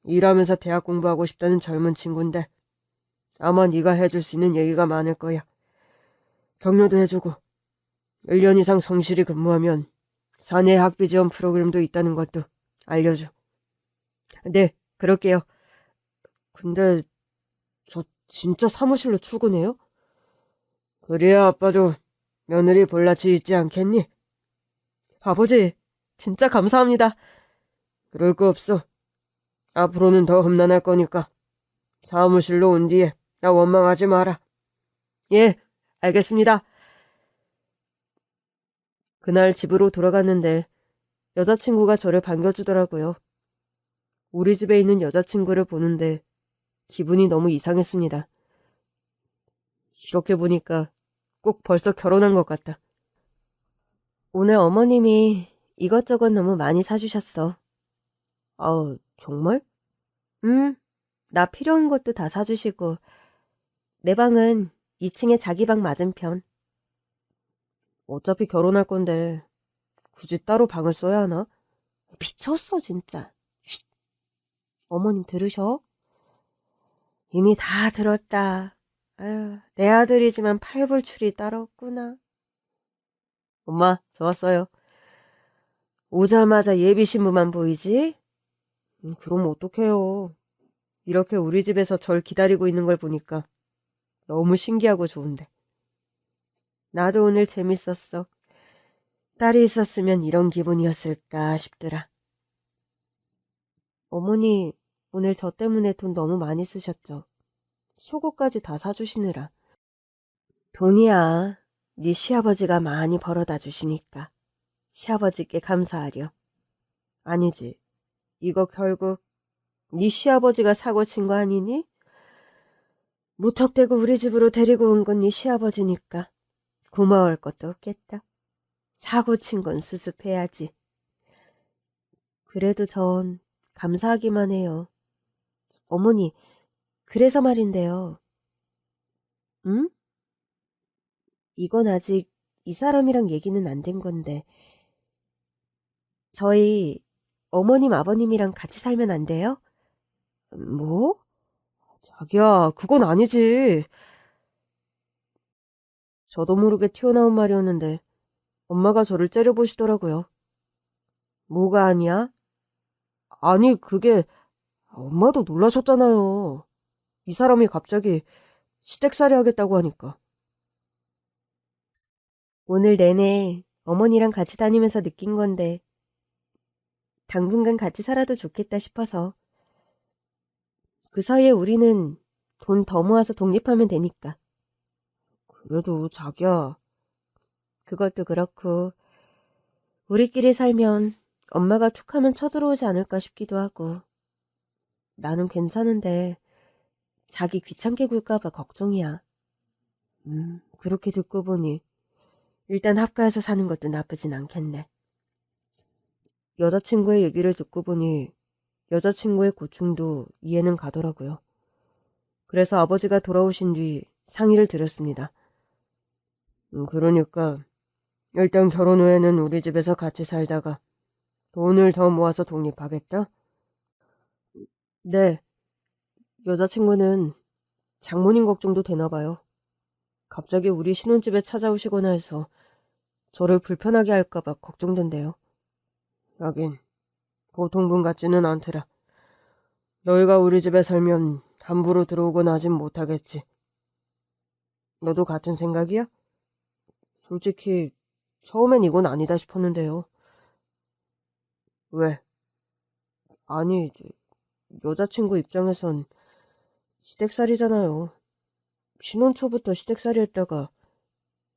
일하면서 대학 공부하고 싶다는 젊은 친구인데 아마 네가 해줄 수 있는 얘기가 많을 거야. 격려도 해주고 1년 이상 성실히 근무하면 사내 학비 지원 프로그램도 있다는 것도 알려줘. 네, 그럴게요. 근데 저 진짜 사무실로 출근해요? 그래야 아빠도 며느리 볼낯이 있지 않겠니? 아버지, 진짜 감사합니다. 그럴 거 없어. 앞으로는 더 험난할 거니까 사무실로 온 뒤에 나 원망하지 마라. 예, 알겠습니다. 그날 집으로 돌아갔는데 여자친구가 저를 반겨주더라고요. 우리 집에 있는 여자친구를 보는데 기분이 너무 이상했습니다. 이렇게 보니까 꼭 벌써 결혼한 것 같다. 오늘 어머님이 이것저것 너무 많이 사주셨어. 정말? 나 필요한 것도 다 사주시고 내 방은 2층에 자기 방 맞은편. 어차피 결혼할 건데 굳이 따로 방을 써야 하나? 미쳤어 진짜. 쉿. 어머님 들으셔? 이미 다 들었다. 아유, 내 아들이지만 팔불출이 따로 없구나. 엄마, 좋았어요. 오자마자 예비신부만 보이지? 그럼 어떡해요. 이렇게 우리 집에서 절 기다리고 있는 걸 보니까 너무 신기하고 좋은데. 나도 오늘 재밌었어. 딸이 있었으면 이런 기분이었을까 싶더라. 어머니, 오늘 저 때문에 돈 너무 많이 쓰셨죠? 속옷까지 다 사주시느라. 돈이야. 네 시아버지가 많이 벌어다 주시니까. 시아버지께 감사하려. 아니지. 이거 결국 네 시아버지가 사고 친 거 아니니? 무턱대고 우리 집으로 데리고 온 건 네 시아버지니까 고마울 것도 없겠다. 사고 친 건 수습해야지. 그래도 전 감사하기만 해요. 어머니, 그래서 말인데요. 응? 이건 아직 이 사람이랑 얘기는 안 된 건데. 저희 어머님 아버님이랑 같이 살면 안 돼요? 뭐? 자기야, 그건 아니지. 저도 모르게 튀어나온 말이었는데 엄마가 저를 째려보시더라고요. 뭐가 아니야? 아니, 그게 엄마도 놀라셨잖아요. 이 사람이 갑자기 시댁살이 하겠다고 하니까. 오늘 내내 어머니랑 같이 다니면서 느낀 건데 당분간 같이 살아도 좋겠다 싶어서. 그 사이에 우리는 돈 더 모아서 독립하면 되니까. 그래도 자기야. 그것도 그렇고 우리끼리 살면 엄마가 툭하면 쳐들어오지 않을까 싶기도 하고. 나는 괜찮은데 자기 귀찮게 굴까봐 걱정이야. 그렇게 듣고 보니 일단 합가해서 사는 것도 나쁘진 않겠네. 여자친구의 얘기를 듣고 보니 여자친구의 고충도 이해는 가더라고요. 그래서 아버지가 돌아오신 뒤 상의를 드렸습니다. 그러니까 일단 결혼 후에는 우리 집에서 같이 살다가 돈을 더 모아서 독립하겠다? 네. 여자친구는 장모님 걱정도 되나 봐요. 갑자기 우리 신혼집에 찾아오시거나 해서 저를 불편하게 할까봐 걱정된대요. 하긴 보통 분 같지는 않더라. 너희가 우리 집에 살면 함부로 들어오곤 하진 못하겠지. 너도 같은 생각이야? 솔직히 처음엔 이건 아니다 싶었는데요. 왜? 아니, 여자친구 입장에선 시댁살이잖아요. 신혼 초부터 시댁살이 했다가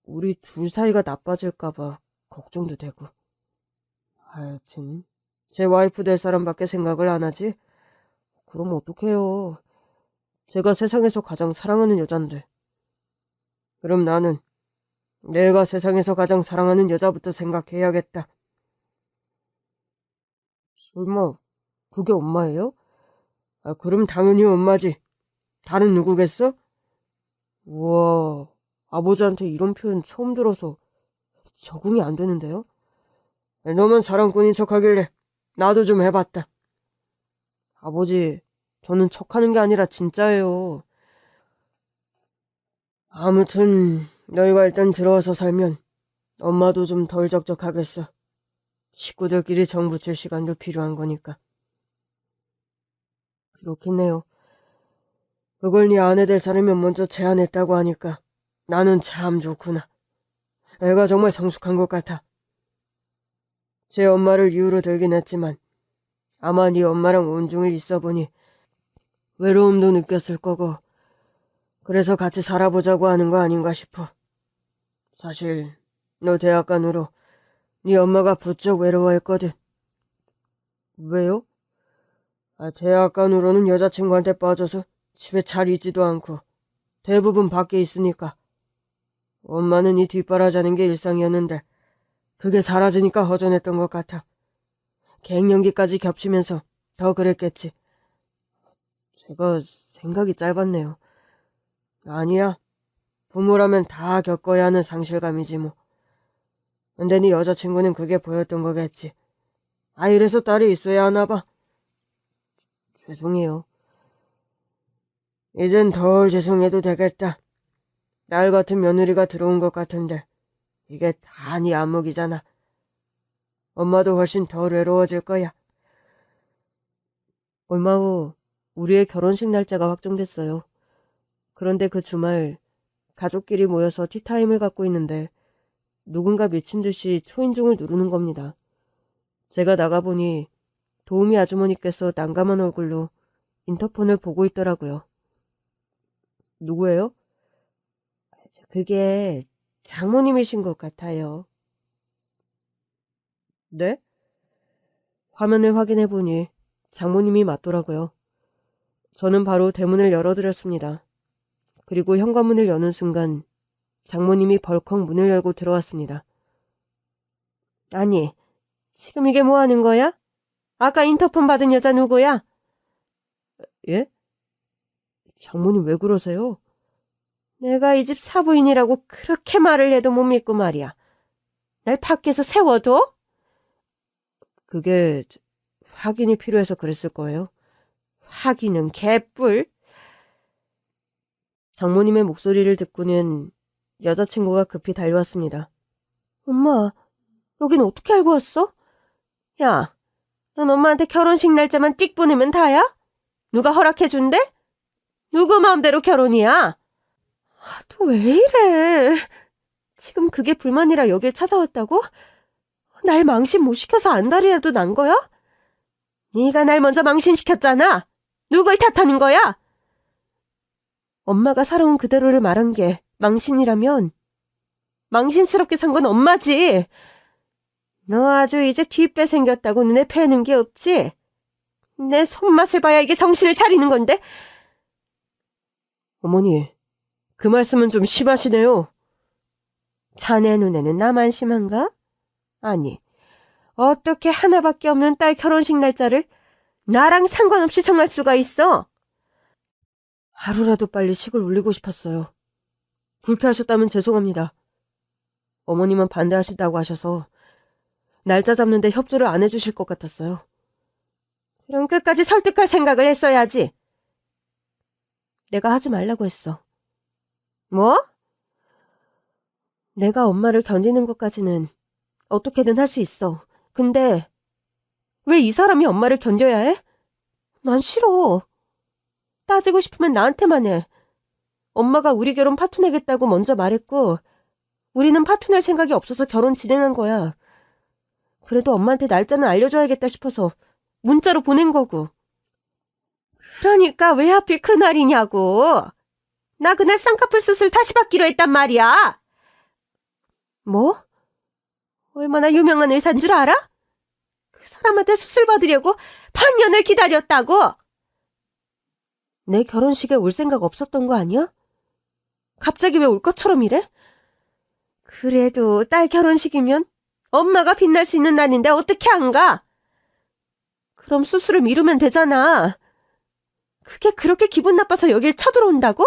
우리 둘 사이가 나빠질까봐 걱정도 되고. 하여튼 제 와이프 될 사람밖에 생각을 안 하지? 그럼 어떡해요. 제가 세상에서 가장 사랑하는 여잔데. 그럼 나는 내가 세상에서 가장 사랑하는 여자부터 생각해야겠다. 설마 그게 엄마예요? 그럼 당연히 엄마지. 다른 누구겠어? 우와, 아버지한테 이런 표현 처음 들어서 적응이 안 되는데요? 너만 사랑꾼인 척하길래 나도 좀 해봤다. 아버지, 저는 척하는 게 아니라 진짜예요. 아무튼 너희가 일단 들어와서 살면 엄마도 좀 덜 적적하겠어. 식구들끼리 정 붙일 시간도 필요한 거니까. 그렇겠네요. 그걸 네 아내 될 사람이 먼저 제안했다고 하니까 나는 참 좋구나. 애가 정말 성숙한 것 같아. 제 엄마를 이유로 들긴 했지만 아마 네 엄마랑 온중을 있어 보니 외로움도 느꼈을 거고 그래서 같이 살아보자고 하는 거 아닌가 싶어. 사실 너 대학 간 후로 네 엄마가 부쩍 외로워했거든. 왜요? 대학 간 후로는 여자친구한테 빠져서 집에 잘 있지도 않고 대부분 밖에 있으니까. 엄마는 이 뒷바라지하는 게 일상이었는데 그게 사라지니까 허전했던 것 같아. 갱년기까지 겹치면서 더 그랬겠지. 제가 생각이 짧았네요. 아니야. 부모라면 다 겪어야 하는 상실감이지 뭐. 근데 네 여자친구는 그게 보였던 거겠지. 이래서 딸이 있어야 하나 봐. 죄송해요. 이젠 덜 죄송해도 되겠다. 딸 같은 며느리가 들어온 것 같은데 이게 다 네 안목이잖아. 엄마도 훨씬 덜 외로워질 거야. 얼마 후 우리의 결혼식 날짜가 확정됐어요. 그런데 그 주말 가족끼리 모여서 티타임을 갖고 있는데 누군가 미친 듯이 초인종을 누르는 겁니다. 제가 나가보니 도우미 아주머니께서 난감한 얼굴로 인터폰을 보고 있더라고요. 누구예요? 그게 장모님이신 것 같아요. 네? 화면을 확인해보니 장모님이 맞더라고요. 저는 바로 대문을 열어드렸습니다. 그리고 현관문을 여는 순간 장모님이 벌컥 문을 열고 들어왔습니다. 아니, 지금 이게 뭐 하는 거야? 아까 인터폰 받은 여자 누구야? 예? 장모님 왜 그러세요? 내가 이 집 사부인이라고 그렇게 말을 해도 못 믿고 말이야. 날 밖에서 세워둬? 그게 확인이 필요해서 그랬을 거예요. 확인은 개뿔. 장모님의 목소리를 듣고는 여자친구가 급히 달려왔습니다. 엄마, 여긴 어떻게 알고 왔어? 야, 넌 엄마한테 결혼식 날짜만 띡 보내면 다야? 누가 허락해준대? 누구 마음대로 결혼이야? 또 왜 이래? 지금 그게 불만이라 여길 찾아왔다고? 날 망신 못 시켜서 안달이라도 난 거야? 네가 날 먼저 망신시켰잖아. 누굴 탓하는 거야? 엄마가 살아온 그대로를 말한 게 망신이라면 망신스럽게 산 건 엄마지. 너 아주 이제 뒷배 생겼다고 눈에 패는 게 없지? 내 손맛을 봐야 이게 정신을 차리는 건데. 어머니, 그 말씀은 좀 심하시네요. 자네 눈에는 나만 심한가? 아니, 어떻게 하나밖에 없는 딸 결혼식 날짜를 나랑 상관없이 정할 수가 있어? 하루라도 빨리 식을 올리고 싶었어요. 불쾌하셨다면 죄송합니다. 어머님은 반대하신다고 하셔서 날짜 잡는데 협조를 안 해주실 것 같았어요. 그럼 끝까지 설득할 생각을 했어야지. 내가 하지 말라고 했어. 뭐? 내가 엄마를 견디는 것까지는 어떻게든 할 수 있어. 근데 왜 이 사람이 엄마를 견뎌야 해? 난 싫어. 따지고 싶으면 나한테만 해. 엄마가 우리 결혼 파토내겠다고 먼저 말했고 우리는 파토낼 생각이 없어서 결혼 진행한 거야. 그래도 엄마한테 날짜는 알려줘야겠다 싶어서 문자로 보낸 거고. 그러니까 왜 하필 그날이냐고. 나 그날 쌍꺼풀 수술 다시 받기로 했단 말이야. 뭐? 얼마나 유명한 의사인 줄 알아? 그 사람한테 수술 받으려고 반년을 기다렸다고. 내 결혼식에 올 생각 없었던 거 아니야? 갑자기 왜 올 것처럼 이래? 그래도 딸 결혼식이면 엄마가 빛날 수 있는 날인데 어떻게 안 가? 그럼 수술을 미루면 되잖아. 그게 그렇게 기분 나빠서 여길 쳐들어온다고?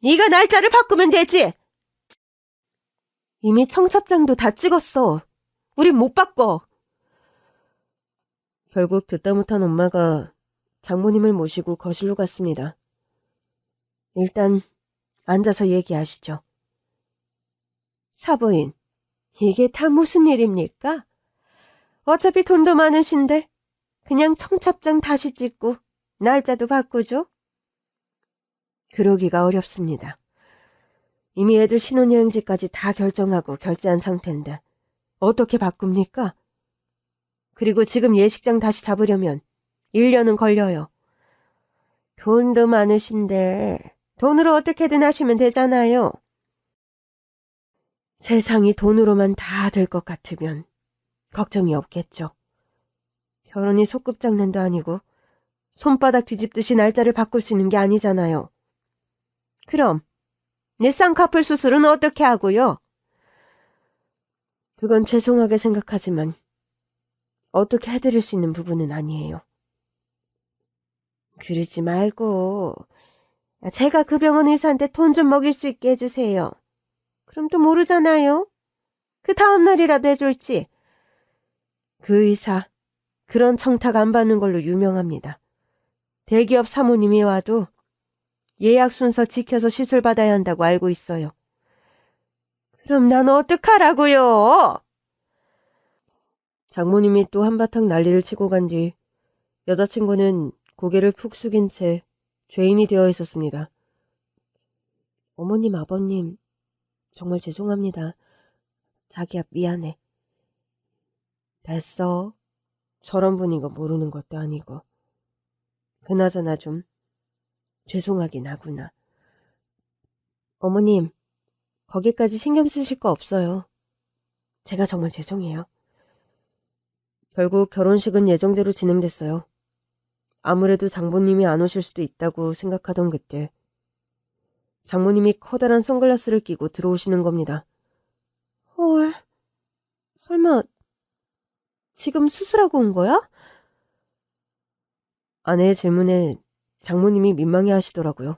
네가 날짜를 바꾸면 되지. 이미 청첩장도 다 찍었어. 우린 못 바꿔. 결국 듣다 못한 엄마가 장모님을 모시고 거실로 갔습니다. 일단 앉아서 얘기하시죠. 사부인, 이게 다 무슨 일입니까? 어차피 돈도 많으신데 그냥 청첩장 다시 찍고 날짜도 바꾸죠? 그러기가 어렵습니다. 이미 애들 신혼여행지까지 다 결정하고 결제한 상태인데 어떻게 바꿉니까? 그리고 지금 예식장 다시 잡으려면 1년은 걸려요. 돈도 많으신데 돈으로 어떻게든 하시면 되잖아요. 세상이 돈으로만 다 될 것 같으면 걱정이 없겠죠. 결혼이 소꿉장난도 아니고 손바닥 뒤집듯이 날짜를 바꿀 수 있는 게 아니잖아요. 그럼 내 쌍꺼풀 수술은 어떻게 하고요? 그건 죄송하게 생각하지만 어떻게 해드릴 수 있는 부분은 아니에요. 그러지 말고 제가 그 병원 의사한테 돈 좀 먹일 수 있게 해주세요. 그럼 또 모르잖아요. 그 다음 날이라도 해줄지. 그 의사 그런 청탁 안 받는 걸로 유명합니다. 대기업 사모님이 와도 예약 순서 지켜서 시술 받아야 한다고 알고 있어요. 그럼 난 어떡하라고요? 장모님이 또 한바탕 난리를 치고 간 뒤 여자친구는 고개를 푹 숙인 채 죄인이 되어 있었습니다. 어머님, 아버님, 정말 죄송합니다. 자기야, 미안해. 됐어. 저런 분인 거 모르는 것도 아니고. 그나저나 좀 죄송하긴 하구나. 어머님, 거기까지 신경 쓰실 거 없어요. 제가 정말 죄송해요. 결국 결혼식은 예정대로 진행됐어요. 아무래도 장모님이 안 오실 수도 있다고 생각하던 그때 장모님이 커다란 선글라스를 끼고 들어오시는 겁니다. 헐, 설마 지금 수술하고 온 거야? 아내의 질문에 장모님이 민망해 하시더라고요.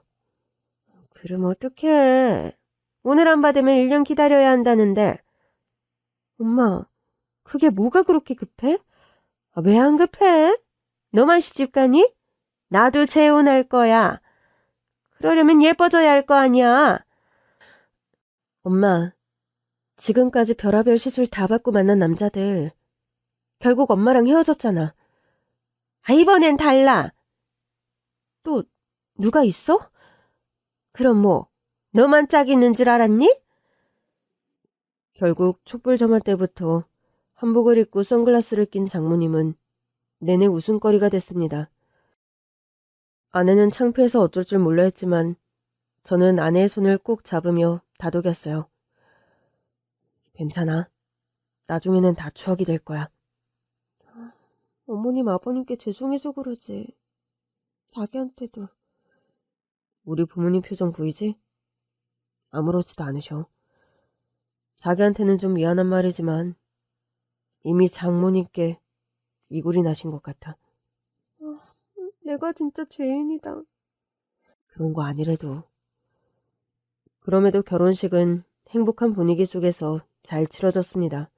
그럼 어떡해. 오늘 안 받으면 1년 기다려야 한다는데. 엄마, 그게 뭐가 그렇게 급해? 왜 안 급해? 너만 시집 가니? 나도 재혼할 거야. 그러려면 예뻐져야 할 거 아니야. 엄마, 지금까지 별의별 시술 다 받고 만난 남자들 결국 엄마랑 헤어졌잖아. 이번엔 달라. 또 누가 있어? 그럼 뭐 너만 짝 있는 줄 알았니? 결국 촛불 점화 때부터 한복을 입고 선글라스를 낀 장모님은 내내 웃음거리가 됐습니다. 아내는 창피해서 어쩔 줄 몰라 했지만 저는 아내의 손을 꼭 잡으며 다독였어요. 괜찮아. 나중에는 다 추억이 될 거야. 어머님, 아버님께 죄송해서 그러지. 자기한테도. 우리 부모님 표정 보이지? 아무렇지도 않으셔. 자기한테는 좀 미안한 말이지만 이미 장모님께 이골이 나신 것 같아. 내가 진짜 죄인이다. 그런 거 아니래도. 그럼에도 결혼식은 행복한 분위기 속에서 잘 치러졌습니다.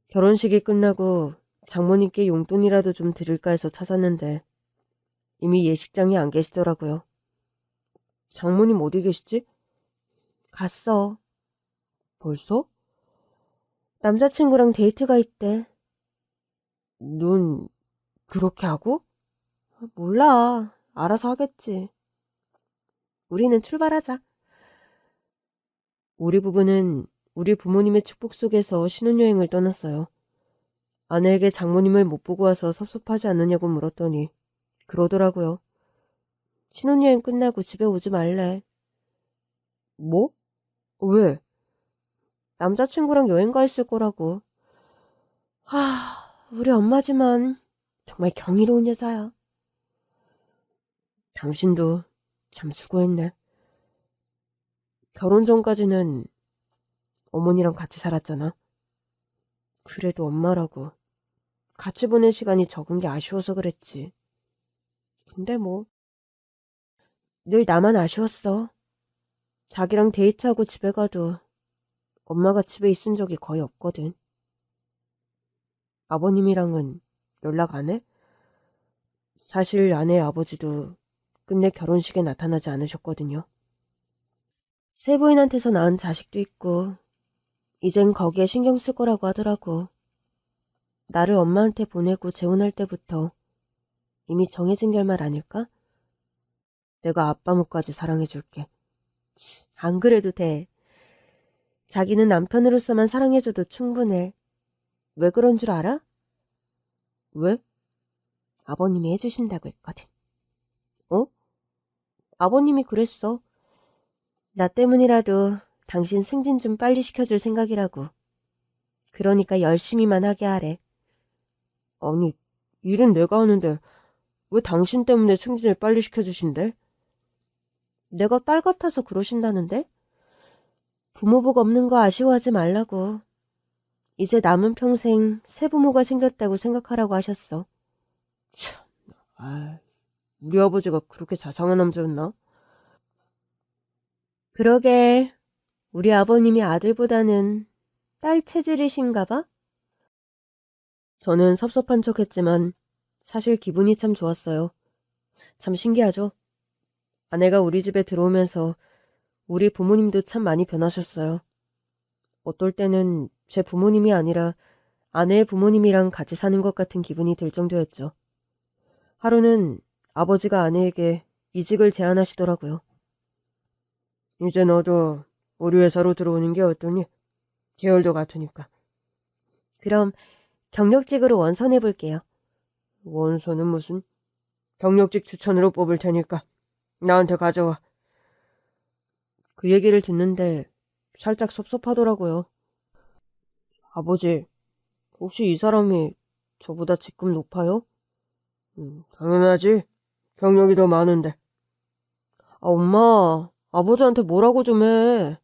결혼식이 끝나고 장모님께 용돈이라도 좀 드릴까 해서 찾았는데 이미 예식장에 안 계시더라고요. 장모님 어디 계시지? 갔어. 벌써? 남자친구랑 데이트가 있대. 눈 그렇게 하고? 몰라. 알아서 하겠지. 우리는 출발하자. 우리 부부는 우리 부모님의 축복 속에서 신혼여행을 떠났어요. 아내에게 장모님을 못 보고 와서 섭섭하지 않느냐고 물었더니 그러더라고요. 신혼여행 끝나고 집에 오지 말래. 뭐? 왜? 남자친구랑 여행 가 있을 거라고. 우리 엄마지만 정말 경이로운 여자야. 당신도 참 수고했네. 결혼 전까지는 어머니랑 같이 살았잖아. 그래도 엄마라고 같이 보낸 시간이 적은 게 아쉬워서 그랬지. 근데 뭐 늘 나만 아쉬웠어. 자기랑 데이트하고 집에 가도 엄마가 집에 있은 적이 거의 없거든. 아버님이랑은 연락 안 해? 사실 아내의 아버지도 끝내 결혼식에 나타나지 않으셨거든요. 세 부인한테서 낳은 자식도 있고 이젠 거기에 신경 쓸 거라고 하더라고. 나를 엄마한테 보내고 재혼할 때부터 이미 정해진 결말 아닐까? 내가 아빠 몫까지 사랑해줄게. 안 그래도 돼. 자기는 남편으로서만 사랑해줘도 충분해. 왜 그런 줄 알아? 왜? 아버님이 해주신다고 했거든. 어? 아버님이 그랬어. 나 때문이라도 당신 승진 좀 빨리 시켜줄 생각이라고. 그러니까 열심히만 하게 하래. 아니, 일은 내가 하는데 왜 당신 때문에 승진을 빨리 시켜주신대? 내가 딸 같아서 그러신다는데? 부모복 없는 거 아쉬워하지 말라고. 이제 남은 평생 새 부모가 생겼다고 생각하라고 하셨어. 참, 우리 아버지가 그렇게 자상한 남자였나? 그러게, 우리 아버님이 아들보다는 딸 체질이신가 봐? 저는 섭섭한 척했지만 사실 기분이 참 좋았어요. 참 신기하죠? 아내가 우리 집에 들어오면서 우리 부모님도 참 많이 변하셨어요. 어떨 때는 제 부모님이 아니라 아내의 부모님이랑 같이 사는 것 같은 기분이 들 정도였죠. 하루는 아버지가 아내에게 이직을 제안하시더라고요. 이제 너도 우리 회사로 들어오는 게 어떠니? 계열도 같으니까. 그럼 경력직으로 원선해볼게요. 원선은 무슨? 경력직 추천으로 뽑을 테니까 나한테 가져와. 그 얘기를 듣는데 살짝 섭섭하더라고요. 아버지, 혹시 이 사람이 저보다 직급 높아요? 당연하지. 경력이 더 많은데. 엄마, 아버지한테 뭐라고 좀 해.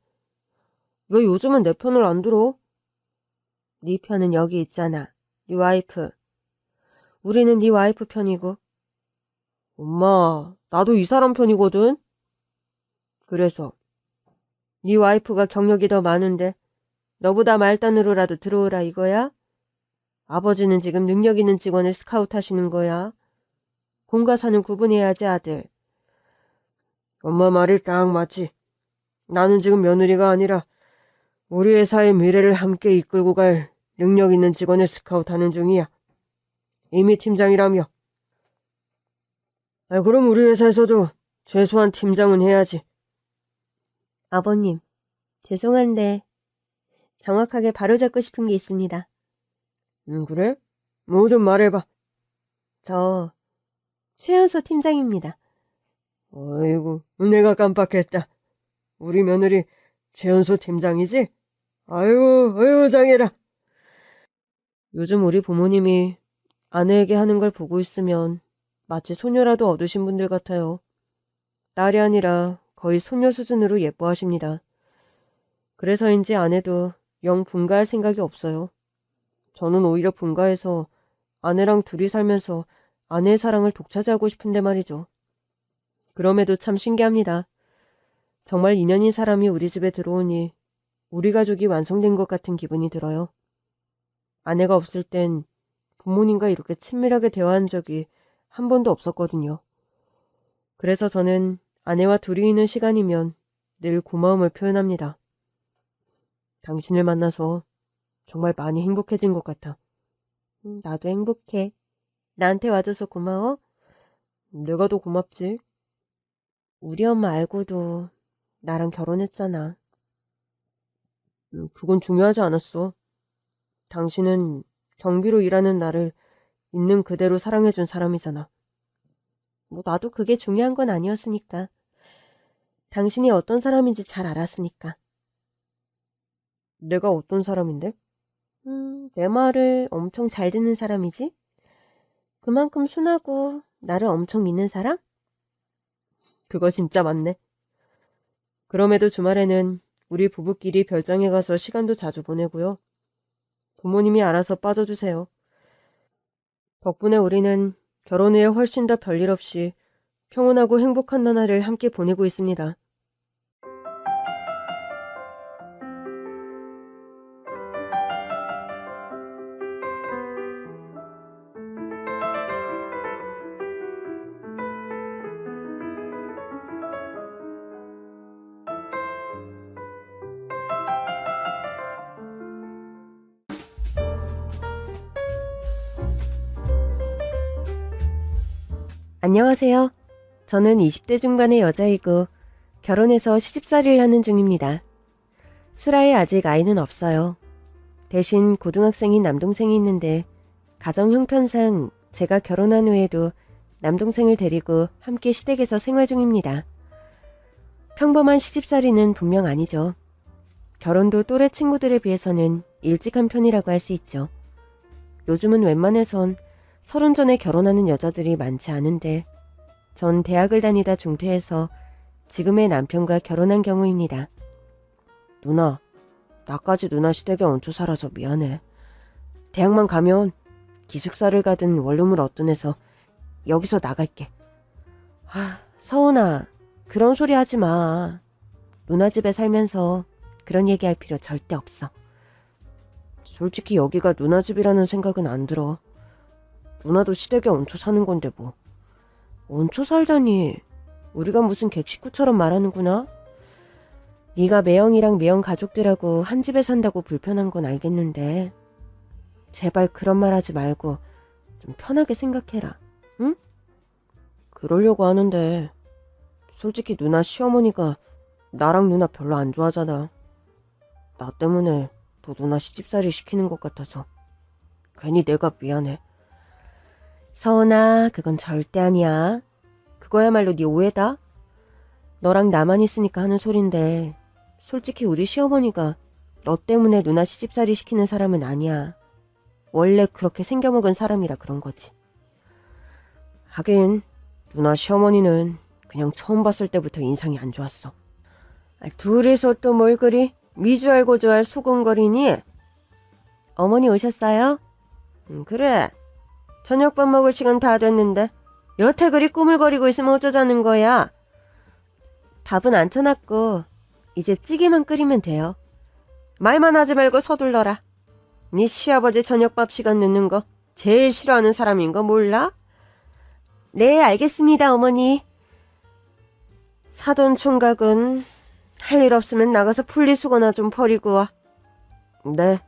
왜 요즘은 내 편을 안 들어? 네 편은 여기 있잖아. 네 와이프. 우리는 네 와이프 편이고. 엄마, 나도 이 사람 편이거든. 그래서 네 와이프가 경력이 더 많은데 너보다 말단으로라도 들어오라 이거야? 아버지는 지금 능력 있는 직원을 스카우트 하시는 거야. 공과 사는 구분해야지 아들. 엄마 말이 딱 맞지. 나는 지금 며느리가 아니라 우리 회사의 미래를 함께 이끌고 갈 능력 있는 직원을 스카우트하는 중이야. 이미 팀장이라며. 그럼 우리 회사에서도 최소한 팀장은 해야지. 아버님, 죄송한데 정확하게 바로잡고 싶은 게 있습니다. 그래? 뭐든 말해봐. 저 최연소 팀장입니다. 아이고, 내가 깜빡했다. 우리 며느리 최연소 팀장이지? 아유, 장해라. 요즘 우리 부모님이 아내에게 하는 걸 보고 있으면 마치 소녀라도 얻으신 분들 같아요. 딸이 아니라 거의 소녀 수준으로 예뻐하십니다. 그래서인지 아내도 영 분가할 생각이 없어요. 저는 오히려 분가해서 아내랑 둘이 살면서 아내의 사랑을 독차지하고 싶은데 말이죠. 그럼에도 참 신기합니다. 정말 인연인 사람이 우리 집에 들어오니 우리 가족이 완성된 것 같은 기분이 들어요. 아내가 없을 땐 부모님과 이렇게 친밀하게 대화한 적이 한 번도 없었거든요. 그래서 저는 아내와 둘이 있는 시간이면 늘 고마움을 표현합니다. 당신을 만나서 정말 많이 행복해진 것 같아. 나도 행복해. 나한테 와줘서 고마워. 내가 더 고맙지. 우리 엄마 알고도 나랑 결혼했잖아. 그건 중요하지 않았어. 당신은 경비로 일하는 나를 있는 그대로 사랑해준 사람이잖아. 나도 그게 중요한 건 아니었으니까. 당신이 어떤 사람인지 잘 알았으니까. 내가 어떤 사람인데? 내 말을 엄청 잘 듣는 사람이지? 그만큼 순하고 나를 엄청 믿는 사람? 그거 진짜 맞네. 그럼에도 주말에는 우리 부부끼리 별장에 가서 시간도 자주 보내고요. 부모님이 알아서 빠져주세요. 덕분에 우리는 결혼 후에 훨씬 더 별일 없이 평온하고 행복한 나날을 함께 보내고 있습니다. 안녕하세요. 저는 20대 중반의 여자이고 결혼해서 시집살이를 하는 중입니다. 슬하에 아직 아이는 없어요. 대신 고등학생인 남동생이 있는데 가정 형편상 제가 결혼한 후에도 남동생을 데리고 함께 시댁에서 생활 중입니다. 평범한 시집살이는 분명 아니죠. 결혼도 또래 친구들에 비해서는 일찍 한 편이라고 할 수 있죠. 요즘은 웬만해선 30 전에 결혼하는 여자들이 많지 않은데 전 대학을 다니다 중퇴해서 지금의 남편과 결혼한 경우입니다. 누나, 나까지 누나 시댁에 얹혀 살아서 미안해. 대학만 가면 기숙사를 가든 원룸을 얻든 해서 여기서 나갈게. 서운아, 그런 소리 하지 마. 누나 집에 살면서 그런 얘기할 필요 절대 없어. 솔직히 여기가 누나 집이라는 생각은 안 들어. 누나도 시댁에 얹혀 사는 건데 뭐. 얹혀 살다니. 우리가 무슨 객식구처럼 말하는구나. 네가 매형이랑 매형 가족들하고 한 집에 산다고 불편한 건 알겠는데 제발 그런 말 하지 말고 좀 편하게 생각해라. 응? 그러려고 하는데 솔직히 누나 시어머니가 나랑 누나 별로 안 좋아하잖아. 나 때문에 너 누나 시집살이 시키는 것 같아서 괜히 내가 미안해. 서은아, 그건 절대 아니야. 그거야말로 네 오해다. 너랑 나만 있으니까 하는 소린데 솔직히 우리 시어머니가 너 때문에 누나 시집살이 시키는 사람은 아니야. 원래 그렇게 생겨먹은 사람이라 그런 거지. 하긴 누나 시어머니는 그냥 처음 봤을 때부터 인상이 안 좋았어. 둘이서 또 뭘 그리 미주알 고주알 소곤거리니? 어머니 오셨어요? 그래. 저녁밥 먹을 시간 다 됐는데 여태 그리 꾸물거리고 있으면 어쩌자는 거야? 밥은 안 쳐놨고 이제 찌개만 끓이면 돼요. 말만 하지 말고 서둘러라. 네 시아버지 저녁밥 시간 늦는 거 제일 싫어하는 사람인 거 몰라? 네, 알겠습니다, 어머니. 사돈 총각은 할 일 없으면 나가서 분리수거나 좀 버리고 와. 네.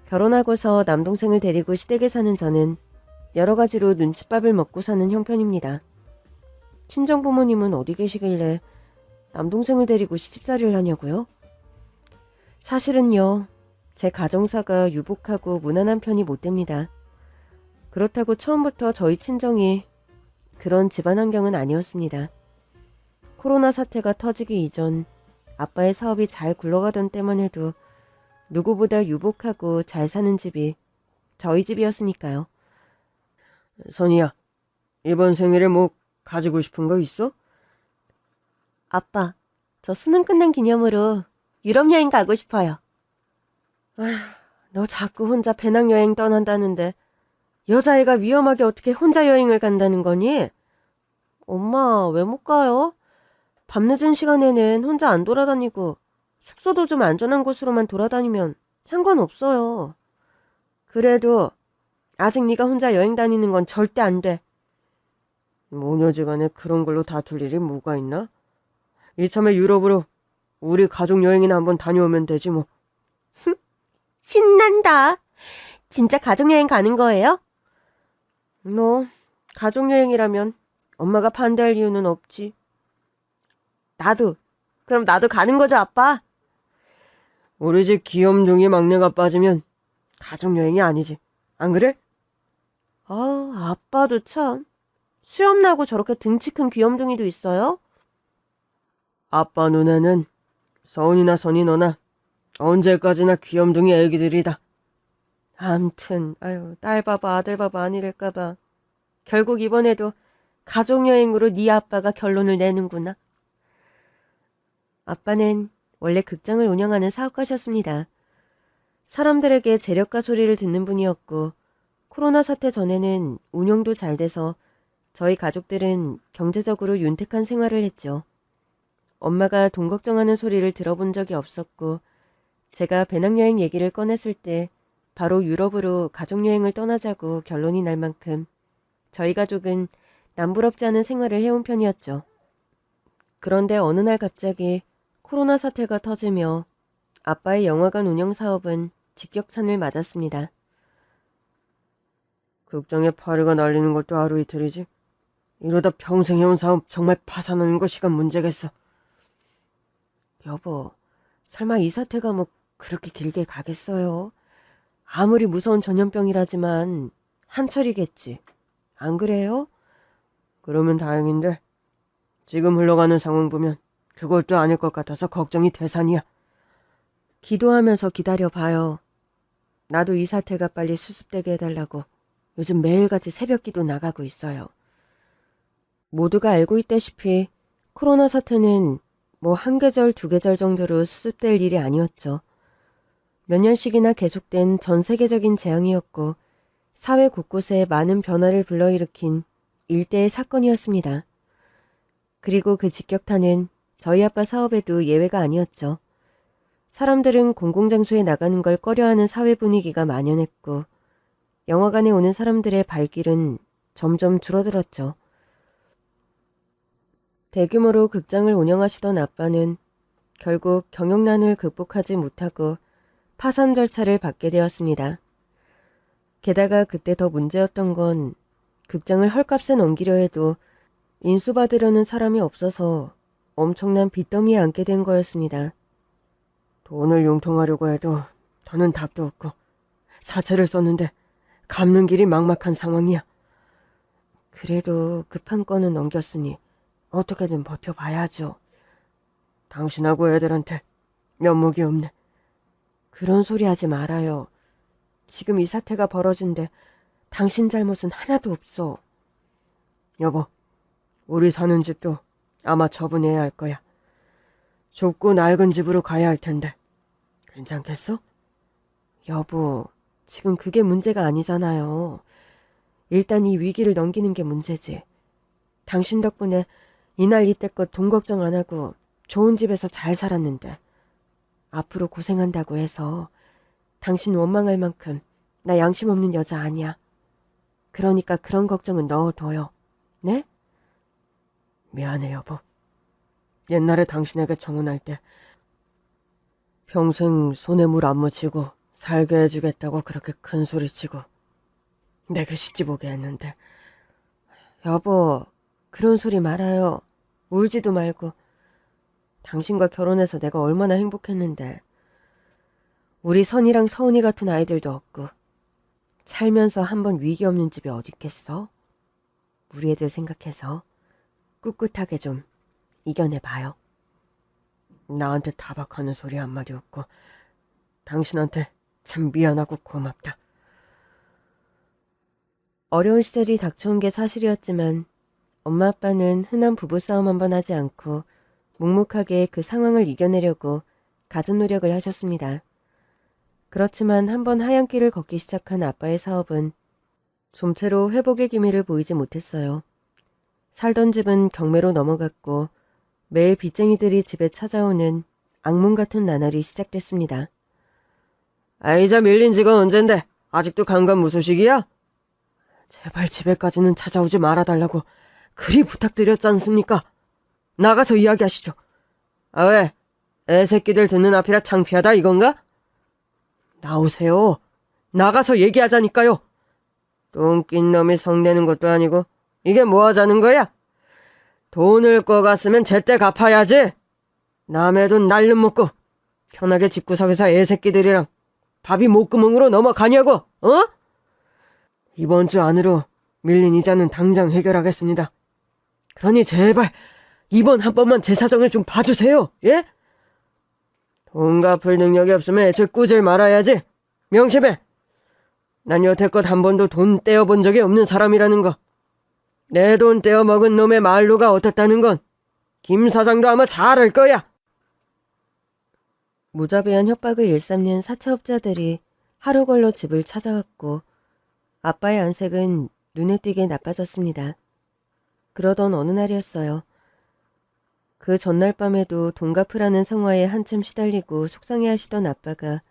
결혼하고서 남동생을 데리고 시댁에 사는 저는 여러 가지로 눈칫밥을 먹고 사는 형편입니다. 친정부모님은 어디 계시길래 남동생을 데리고 시집살이를 하냐고요? 사실은요, 제 가정사가 유복하고 무난한 편이 못 됩니다. 그렇다고 처음부터 저희 친정이 그런 집안 환경은 아니었습니다. 코로나 사태가 터지기 이전 아빠의 사업이 잘 굴러가던 때만 해도 누구보다 유복하고 잘 사는 집이 저희 집이었으니까요. 선이야, 이번 생일에 뭐 가지고 싶은 거 있어? 아빠, 저 수능 끝난 기념으로 유럽 여행 가고 싶어요. 아휴, 너 자꾸 혼자 배낭여행 떠난다는데 여자애가 위험하게 어떻게 혼자 여행을 간다는 거니? 엄마, 왜 못 가요? 밤늦은 시간에는 혼자 안 돌아다니고 숙소도 좀 안전한 곳으로만 돌아다니면 상관없어요. 그래도 아직 네가 혼자 여행 다니는 건 절대 안 돼. 모녀지간에 그런 걸로 다툴 일이 뭐가 있나? 이참에 유럽으로 우리 가족 여행이나 한번 다녀오면 되지 뭐. 신난다. 진짜 가족여행 가는 거예요? 뭐 가족여행이라면 엄마가 반대할 이유는 없지. 그럼 나도 가는 거죠, 아빠? 우리 집 귀염둥이 막내가 빠지면 가족여행이 아니지. 안 그래? 아빠도 참. 수염 나고 저렇게 등치 큰 귀염둥이도 있어요? 아빠 눈에는 서운이나 선이 너나 언제까지나 귀염둥이 애기들이다. 암튼 딸 봐봐 아들 봐봐 아니랄까봐 결국 이번에도 가족여행으로 네 아빠가 결론을 내는구나. 아빠는 원래 극장을 운영하는 사업가셨습니다. 사람들에게 재력가 소리를 듣는 분이었고 코로나 사태 전에는 운영도 잘 돼서 저희 가족들은 경제적으로 윤택한 생활을 했죠. 엄마가 돈 걱정하는 소리를 들어본 적이 없었고 제가 배낭여행 얘기를 꺼냈을 때 바로 유럽으로 가족여행을 떠나자고 결론이 날 만큼 저희 가족은 남부럽지 않은 생활을 해온 편이었죠. 그런데 어느 날 갑자기 코로나 사태가 터지며 아빠의 영화관 운영 사업은 직격탄을 맞았습니다. 극장에 파리가 날리는 것도 하루 이틀이지. 이러다 평생 해온 사업 정말 파산하는 것이가 문제겠어. 여보, 설마 이 사태가 뭐 그렇게 길게 가겠어요? 아무리 무서운 전염병이라지만 한철이겠지. 안 그래요? 그러면 다행인데 지금 흘러가는 상황 보면 그것도 아닐 것 같아서 걱정이 태산이야. 기도하면서 기다려봐요. 나도 이 사태가 빨리 수습되게 해달라고 요즘 매일같이 새벽기도 나가고 있어요. 모두가 알고 있다시피 코로나 사태는 뭐 한 계절, 두 계절 정도로 수습될 일이 아니었죠. 몇 년씩이나 계속된 전 세계적인 재앙이었고 사회 곳곳에 많은 변화를 불러일으킨 일대의 사건이었습니다. 그리고 그 직격탄은 저희 아빠 사업에도 예외가 아니었죠. 사람들은 공공장소에 나가는 걸 꺼려하는 사회 분위기가 만연했고 영화관에 오는 사람들의 발길은 점점 줄어들었죠. 대규모로 극장을 운영하시던 아빠는 결국 경영난을 극복하지 못하고 파산 절차를 받게 되었습니다. 게다가 그때 더 문제였던 건 극장을 헐값에 넘기려 해도 인수받으려는 사람이 없어서 엄청난 빚더미에 앉게 된 거였습니다. 돈을 융통하려고 해도 더는 답도 없고 사채를 썼는데 갚는 길이 막막한 상황이야. 그래도 급한 건은 넘겼으니 어떻게든 버텨봐야죠. 당신하고 애들한테 면목이 없네. 그런 소리 하지 말아요. 지금 이 사태가 벌어진데 당신 잘못은 하나도 없어. 여보, 우리 사는 집도 아마 처분해야 할 거야. 좁고 낡은 집으로 가야 할 텐데 괜찮겠어? 여보, 지금 그게 문제가 아니잖아요. 일단 이 위기를 넘기는 게 문제지. 당신 덕분에 이날 이때껏 돈 걱정 안 하고 좋은 집에서 잘 살았는데 앞으로 고생한다고 해서 당신 원망할 만큼 나 양심 없는 여자 아니야. 그러니까 그런 걱정은 넣어둬요. 네? 미안해 여보. 옛날에 당신에게 청혼할 때 평생 손에 물 안 묻히고 살게 해주겠다고 그렇게 큰 소리치고 내게 시집 오게 했는데 여보, 그런 소리 말아요. 울지도 말고. 당신과 결혼해서 내가 얼마나 행복했는데. 우리 선이랑 서은이 같은 아이들도 없고 살면서 한 번 위기 없는 집이 어디 있겠어? 우리 애들 생각해서 꿋꿋하게 좀 이겨내봐요. 나한테 타박하는 소리 한마디 없고 당신한테 참 미안하고 고맙다. 어려운 시절이 닥쳐온 게 사실이었지만 엄마 아빠는 흔한 부부싸움 한 번 하지 않고 묵묵하게 그 상황을 이겨내려고 갖은 노력을 하셨습니다. 그렇지만 한번 하얀 길을 걷기 시작한 아빠의 사업은 좀채로 회복의 기미를 보이지 못했어요. 살던 집은 경매로 넘어갔고 매일 빚쟁이들이 집에 찾아오는 악몽 같은 나날이 시작됐습니다. 아이자 밀린 지가 언젠데 아직도 강간무소식이야? 제발 집에까지는 찾아오지 말아달라고 그리 부탁드렸지 않습니까? 나가서 이야기하시죠. 아 왜? 애새끼들 듣는 앞이라 창피하다 이건가? 나오세요. 나가서 얘기하자니까요. 똥낀 놈이 성내는 것도 아니고 이게 뭐 하자는 거야? 돈을 꿔갔으면 제때 갚아야지. 남의 돈 날름 먹고 편하게 집구석에서 애새끼들이랑 밥이 목구멍으로 넘어가냐고, 어? 이번 주 안으로 밀린 이자는 당장 해결하겠습니다. 그러니 제발 이번 한 번만 제 사정을 좀 봐주세요. 예? 돈 갚을 능력이 없으면 애초에 꾸질 말아야지. 명심해. 난 여태껏 한 번도 돈 떼어본 적이 없는 사람이라는 거. 내 돈 떼어먹은 놈의 말로가 어떻다는 건 김 사장도 아마 잘 알 거야. 무자비한 협박을 일삼는 사채업자들이 하루 걸러 집을 찾아왔고 아빠의 안색은 눈에 띄게 나빠졌습니다. 그러던 어느 날이었어요. 그 전날 밤에도 돈 갚으라는 성화에 한참 시달리고 속상해하시던 아빠가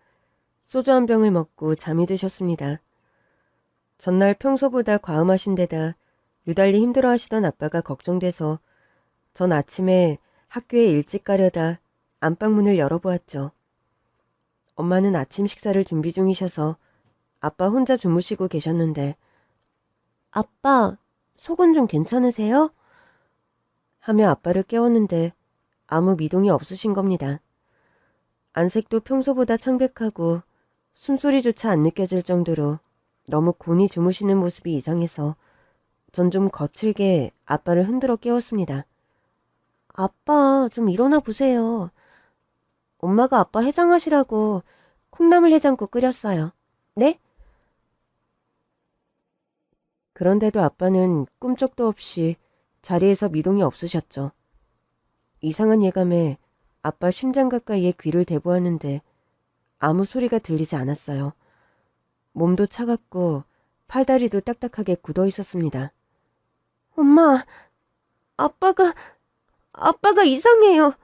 소주 한 병을 먹고 잠이 드셨습니다. 전날 평소보다 과음하신 데다 유달리 힘들어하시던 아빠가 걱정돼서 전 아침에 학교에 일찍 가려다 안방문을 열어보았죠. 엄마는 아침 식사를 준비 중이셔서 아빠 혼자 주무시고 계셨는데 아빠, 속은 좀 괜찮으세요? 하며 아빠를 깨웠는데 아무 미동이 없으신 겁니다. 안색도 평소보다 창백하고 숨소리조차 안 느껴질 정도로 너무 곤히 주무시는 모습이 이상해서 전 좀 거칠게 아빠를 흔들어 깨웠습니다. 아빠, 좀 일어나 보세요. 엄마가 아빠 해장하시라고 콩나물 해장국 끓였어요. 네? 그런데도 아빠는 꿈쩍도 없이 자리에서 미동이 없으셨죠. 이상한 예감에 아빠 심장 가까이에 귀를 대보았는데 아무 소리가 들리지 않았어요. 몸도 차갑고 팔다리도 딱딱하게 굳어 있었습니다. 엄마, 아빠가 이상해요.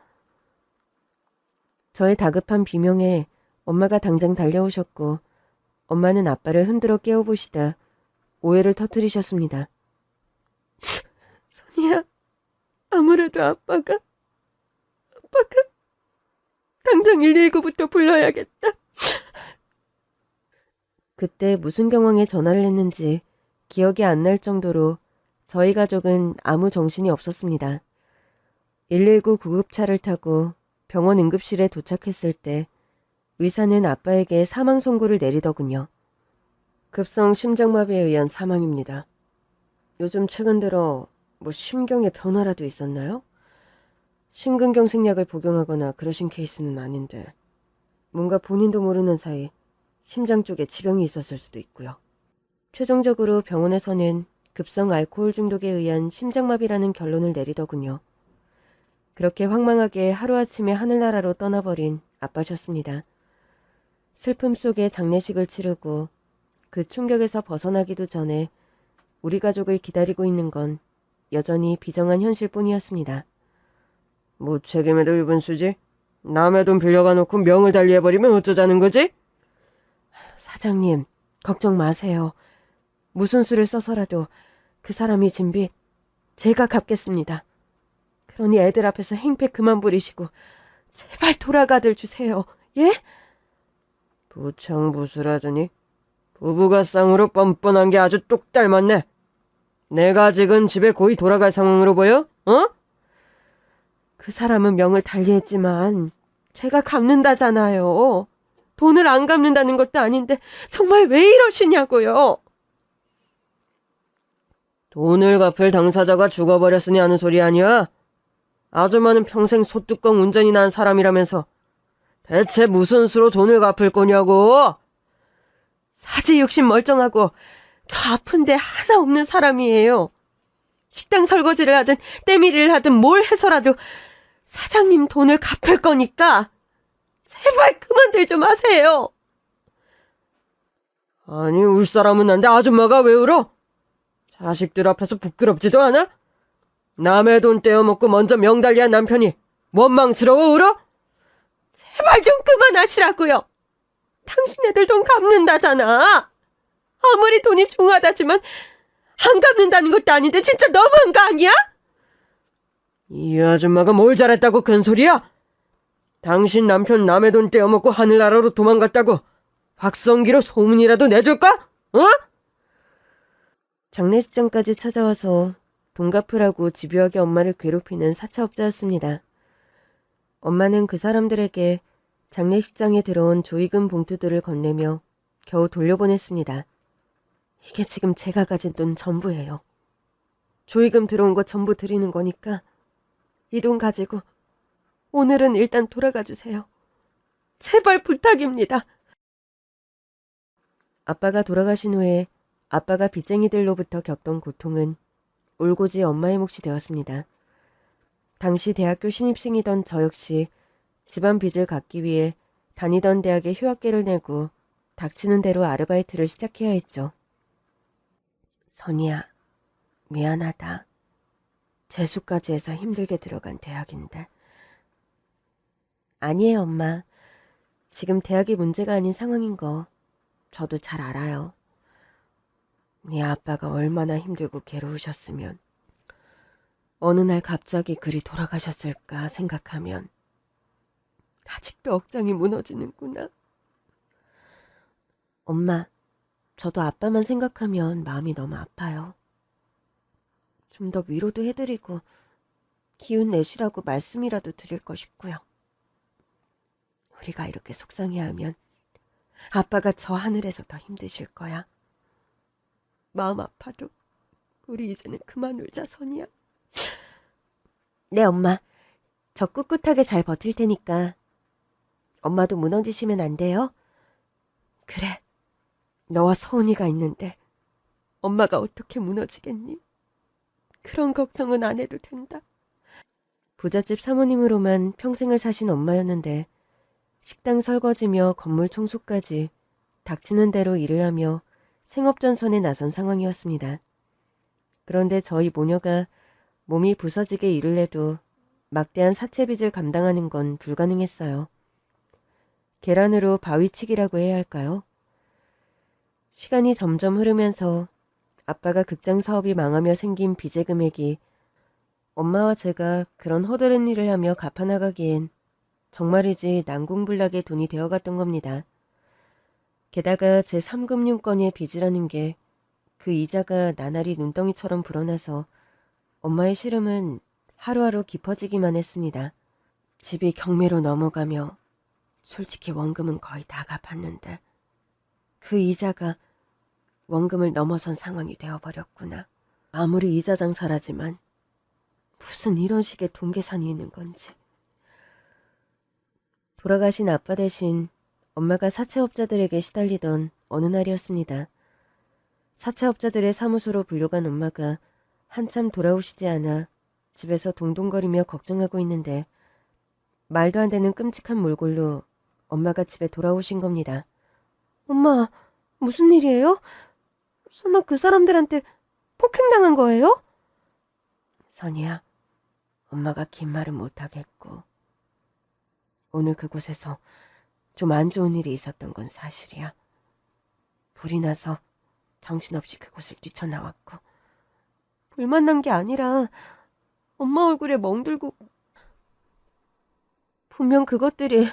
저의 다급한 비명에 엄마가 당장 달려오셨고 엄마는 아빠를 흔들어 깨워보시다 오해를 터뜨리셨습니다. 선이야, 아무래도 아빠가 당장 119부터 불러야겠다. 그때 무슨 경황에 전화를 했는지 기억이 안 날 정도로 저희 가족은 아무 정신이 없었습니다. 119 구급차를 타고 병원 응급실에 도착했을 때 의사는 아빠에게 사망 선고를 내리더군요. 급성 심장마비에 의한 사망입니다. 요즘 최근 들어 뭐 심경의 변화라도 있었나요? 심근경 생약을 복용하거나 그러신 케이스는 아닌데 뭔가 본인도 모르는 사이 심장 쪽에 지병이 있었을 수도 있고요. 최종적으로 병원에서는 급성 알코올 중독에 의한 심장마비라는 결론을 내리더군요. 그렇게 황망하게 하루아침에 하늘나라로 떠나버린 아빠셨습니다. 슬픔 속에 장례식을 치르고 그 충격에서 벗어나기도 전에 우리 가족을 기다리고 있는 건 여전히 비정한 현실뿐이었습니다. 뭐 책임에도 유분수지? 남의 돈 빌려가 놓고 명을 달리해버리면 어쩌자는 거지? 사장님, 걱정 마세요. 무슨 수를 써서라도 그 사람이 진 빚 제가 갚겠습니다. 그러니 애들 앞에서 행패 그만 부리시고 제발 돌아가들 주세요. 예? 부창부수라더니 부부가 쌍으로 뻔뻔한 게 아주 똑 닮았네. 내가 지금 집에 거의 돌아갈 상황으로 보여? 어? 그 사람은 명을 달리했지만 제가 갚는다잖아요. 돈을 안 갚는다는 것도 아닌데 정말 왜 이러시냐고요. 돈을 갚을 당사자가 죽어버렸으니 하는 소리 아니야? 아줌마는 평생 소뚜껑 운전이 난 사람이라면서 대체 무슨 수로 돈을 갚을 거냐고. 사지 욕심 멀쩡하고 저 아픈데 하나 없는 사람이에요. 식당 설거지를 하든 때밀이를 하든 뭘 해서라도 사장님 돈을 갚을 거니까 제발 그만들 좀 하세요. 아니 울 사람은 난데 아줌마가 왜 울어? 자식들 앞에서 부끄럽지도 않아? 남의 돈 떼어먹고 먼저 명달리한 남편이 원망스러워 울어? 제발 좀 그만하시라고요. 당신네들 돈 갚는다잖아. 아무리 돈이 중하다지만 안 갚는다는 것도 아닌데 진짜 너무한 거 아니야? 이 아줌마가 뭘 잘했다고 큰 소리야? 당신 남편 남의 돈 떼어먹고 하늘나라로 도망갔다고 확성기로 소문이라도 내줄까? 어? 장례식장까지 찾아와서 돈 갚으라고 집요하게 엄마를 괴롭히는 사차업자였습니다. 엄마는 그 사람들에게 장례식장에 들어온 조의금 봉투들을 건네며 겨우 돌려보냈습니다. 이게 지금 제가 가진 돈 전부예요. 조의금 들어온 거 전부 드리는 거니까 이 돈 가지고 오늘은 일단 돌아가 주세요. 제발 부탁입니다. 아빠가 돌아가신 후에 아빠가 빚쟁이들로부터 겪던 고통은 올고지 엄마의 몫이 되었습니다. 당시 대학교 신입생이던 저 역시 집안 빚을 갚기 위해 다니던 대학에 휴학계를 내고 닥치는 대로 아르바이트를 시작해야 했죠. 선이야, 미안하다. 재수까지 해서 힘들게 들어간 대학인데. 아니에요, 엄마. 지금 대학이 문제가 아닌 상황인 거 저도 잘 알아요. 네 아빠가 얼마나 힘들고 괴로우셨으면 어느 날 갑자기 그리 돌아가셨을까 생각하면 아직도 억장이 무너지는구나. 엄마, 저도 아빠만 생각하면 마음이 너무 아파요. 좀 더 위로도 해드리고 기운 내시라고 말씀이라도 드릴 거 싶고요. 우리가 이렇게 속상해하면 아빠가 저 하늘에서 더 힘드실 거야. 마음 아파도 우리 이제는 그만 울자, 선이야. 네, 엄마. 저 꿋꿋하게 잘 버틸 테니까 엄마도 무너지시면 안 돼요? 그래. 너와 서은이가 있는데 엄마가 어떻게 무너지겠니? 그런 걱정은 안 해도 된다. 부잣집 사모님으로만 평생을 사신 엄마였는데 식당 설거지며 건물 청소까지 닥치는 대로 일을 하며 생업전선에 나선 상황이었습니다. 그런데 저희 모녀가 몸이 부서지게 일을 해도 막대한 사채빚을 감당하는 건 불가능했어요. 계란으로 바위치기라고 해야 할까요? 시간이 점점 흐르면서 아빠가 극장 사업이 망하며 생긴 빚의 금액이 엄마와 제가 그런 허드렛 일을 하며 갚아나가기엔 정말이지 난공불락의 돈이 되어갔던 겁니다. 게다가 제 3금융권의 빚이라는 게 그 이자가 나날이 눈덩이처럼 불어나서 엄마의 시름은 하루하루 깊어지기만 했습니다. 집이 경매로 넘어가며 솔직히 원금은 거의 다 갚았는데 그 이자가 원금을 넘어선 상황이 되어버렸구나. 아무리 이자 장사라지만 무슨 이런 식의 돈 계산이 있는 건지. 돌아가신 아빠 대신 엄마가 사채업자들에게 시달리던 어느 날이었습니다. 사채업자들의 사무소로 불려간 엄마가 한참 돌아오시지 않아 집에서 동동거리며 걱정하고 있는데 말도 안 되는 끔찍한 몰골로 엄마가 집에 돌아오신 겁니다. 엄마, 무슨 일이에요? 설마 그 사람들한테 폭행당한 거예요? 선이야, 엄마가 긴 말은 못하겠고 오늘 그곳에서 좀 안 좋은 일이 있었던 건 사실이야. 불이 나서 정신없이 그곳을 뛰쳐나왔고 불만 난 게 아니라 엄마 얼굴에 멍들고 분명 그것들이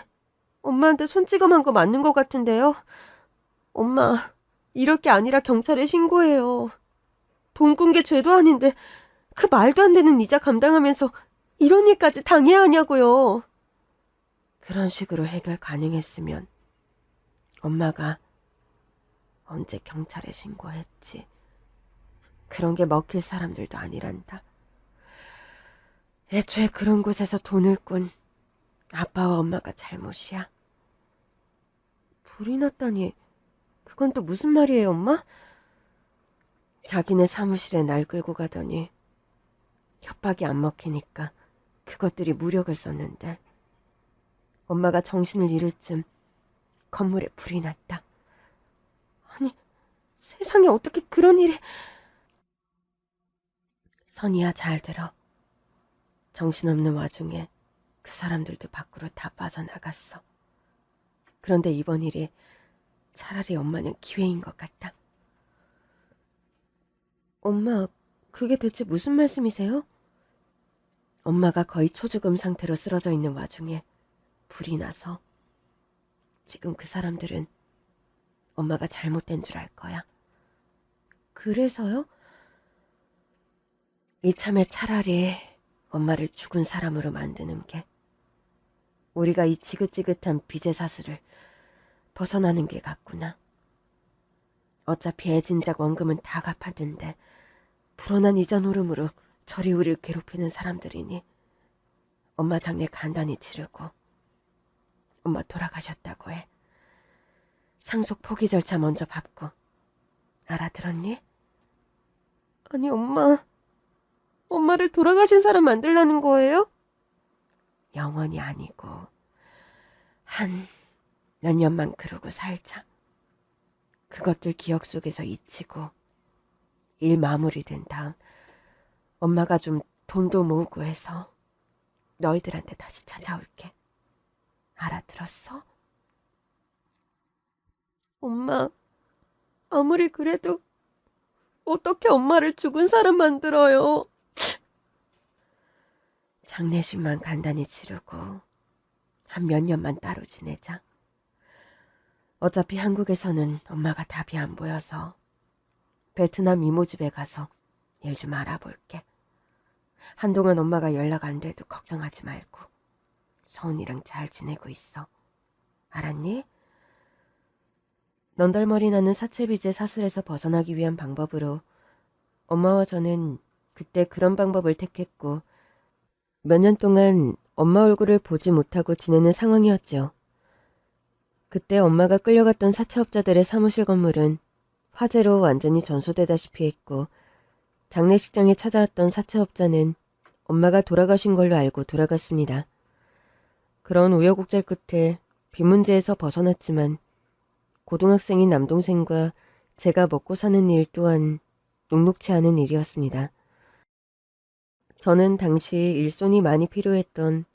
엄마한테 손찌검한 거 맞는 것 같은데요. 엄마, 이럴 게 아니라 경찰에 신고해요. 돈 꾼 게 죄도 아닌데 그 말도 안 되는 이자 감당하면서 이런 일까지 당해야 하냐고요. 그런 식으로 해결 가능했으면 엄마가 언제 경찰에 신고했지. 그런 게 먹힐 사람들도 아니란다. 애초에 그런 곳에서 돈을 꾼 아빠와 엄마가 잘못이야. 불이 났다니 그건 또 무슨 말이에요, 엄마? 자기네 사무실에 날 끌고 가더니 협박이 안 먹히니까 그것들이 무력을 썼는데 엄마가 정신을 잃을 쯤 건물에 불이 났다. 아니, 세상에 어떻게 그런 일이... 선이야, 잘 들어. 정신없는 와중에 그 사람들도 밖으로 다 빠져나갔어. 그런데 이번 일이 차라리 엄마는 기회인 것 같다. 엄마, 그게 대체 무슨 말씀이세요? 엄마가 거의 초죽음 상태로 쓰러져 있는 와중에 불이 나서 지금 그 사람들은 엄마가 잘못된 줄 알 거야. 그래서요? 이참에 차라리 엄마를 죽은 사람으로 만드는 게 우리가 이 지긋지긋한 빚의 사슬을 벗어나는 길 같구나. 어차피 애진작 원금은 다 갚았는데 불어난 이자 노름으로 저리 우리를 괴롭히는 사람들이니 엄마 장례 간단히 치르고 엄마 돌아가셨다고 해. 상속 포기 절차 먼저 밟고. 알아들었니? 아니, 엄마를 돌아가신 사람 만들라는 거예요? 영원히 아니고 한 몇 년만 그러고 살자. 그것들 기억 속에서 잊히고 일 마무리된 다음 엄마가 좀 돈도 모으고 해서 너희들한테 다시 찾아올게. 알아들었어? 엄마, 아무리 그래도 어떻게 엄마를 죽은 사람 만들어요? 장례식만 간단히 치르고 한 몇 년만 따로 지내자. 어차피 한국에서는 엄마가 답이 안 보여서 베트남 이모 집에 가서 일 좀 알아볼게. 한동안 엄마가 연락 안 돼도 걱정하지 말고 서은이랑 잘 지내고 있어. 알았니? 넌덜머리 나는 사채빚의 사슬에서 벗어나기 위한 방법으로 엄마와 저는 그때 그런 방법을 택했고 몇 년 동안 엄마 얼굴을 보지 못하고 지내는 상황이었죠. 그때 엄마가 끌려갔던 사채업자들의 사무실 건물은 화재로 완전히 전소되다시피 했고 장례식장에 찾아왔던 사채업자는 엄마가 돌아가신 걸로 알고 돌아갔습니다. 그런 우여곡절 끝에 빚 문제에서 벗어났지만 고등학생인 남동생과 제가 먹고 사는 일 또한 녹록치 않은 일이었습니다. 저는 당시 일손이 많이 필요했던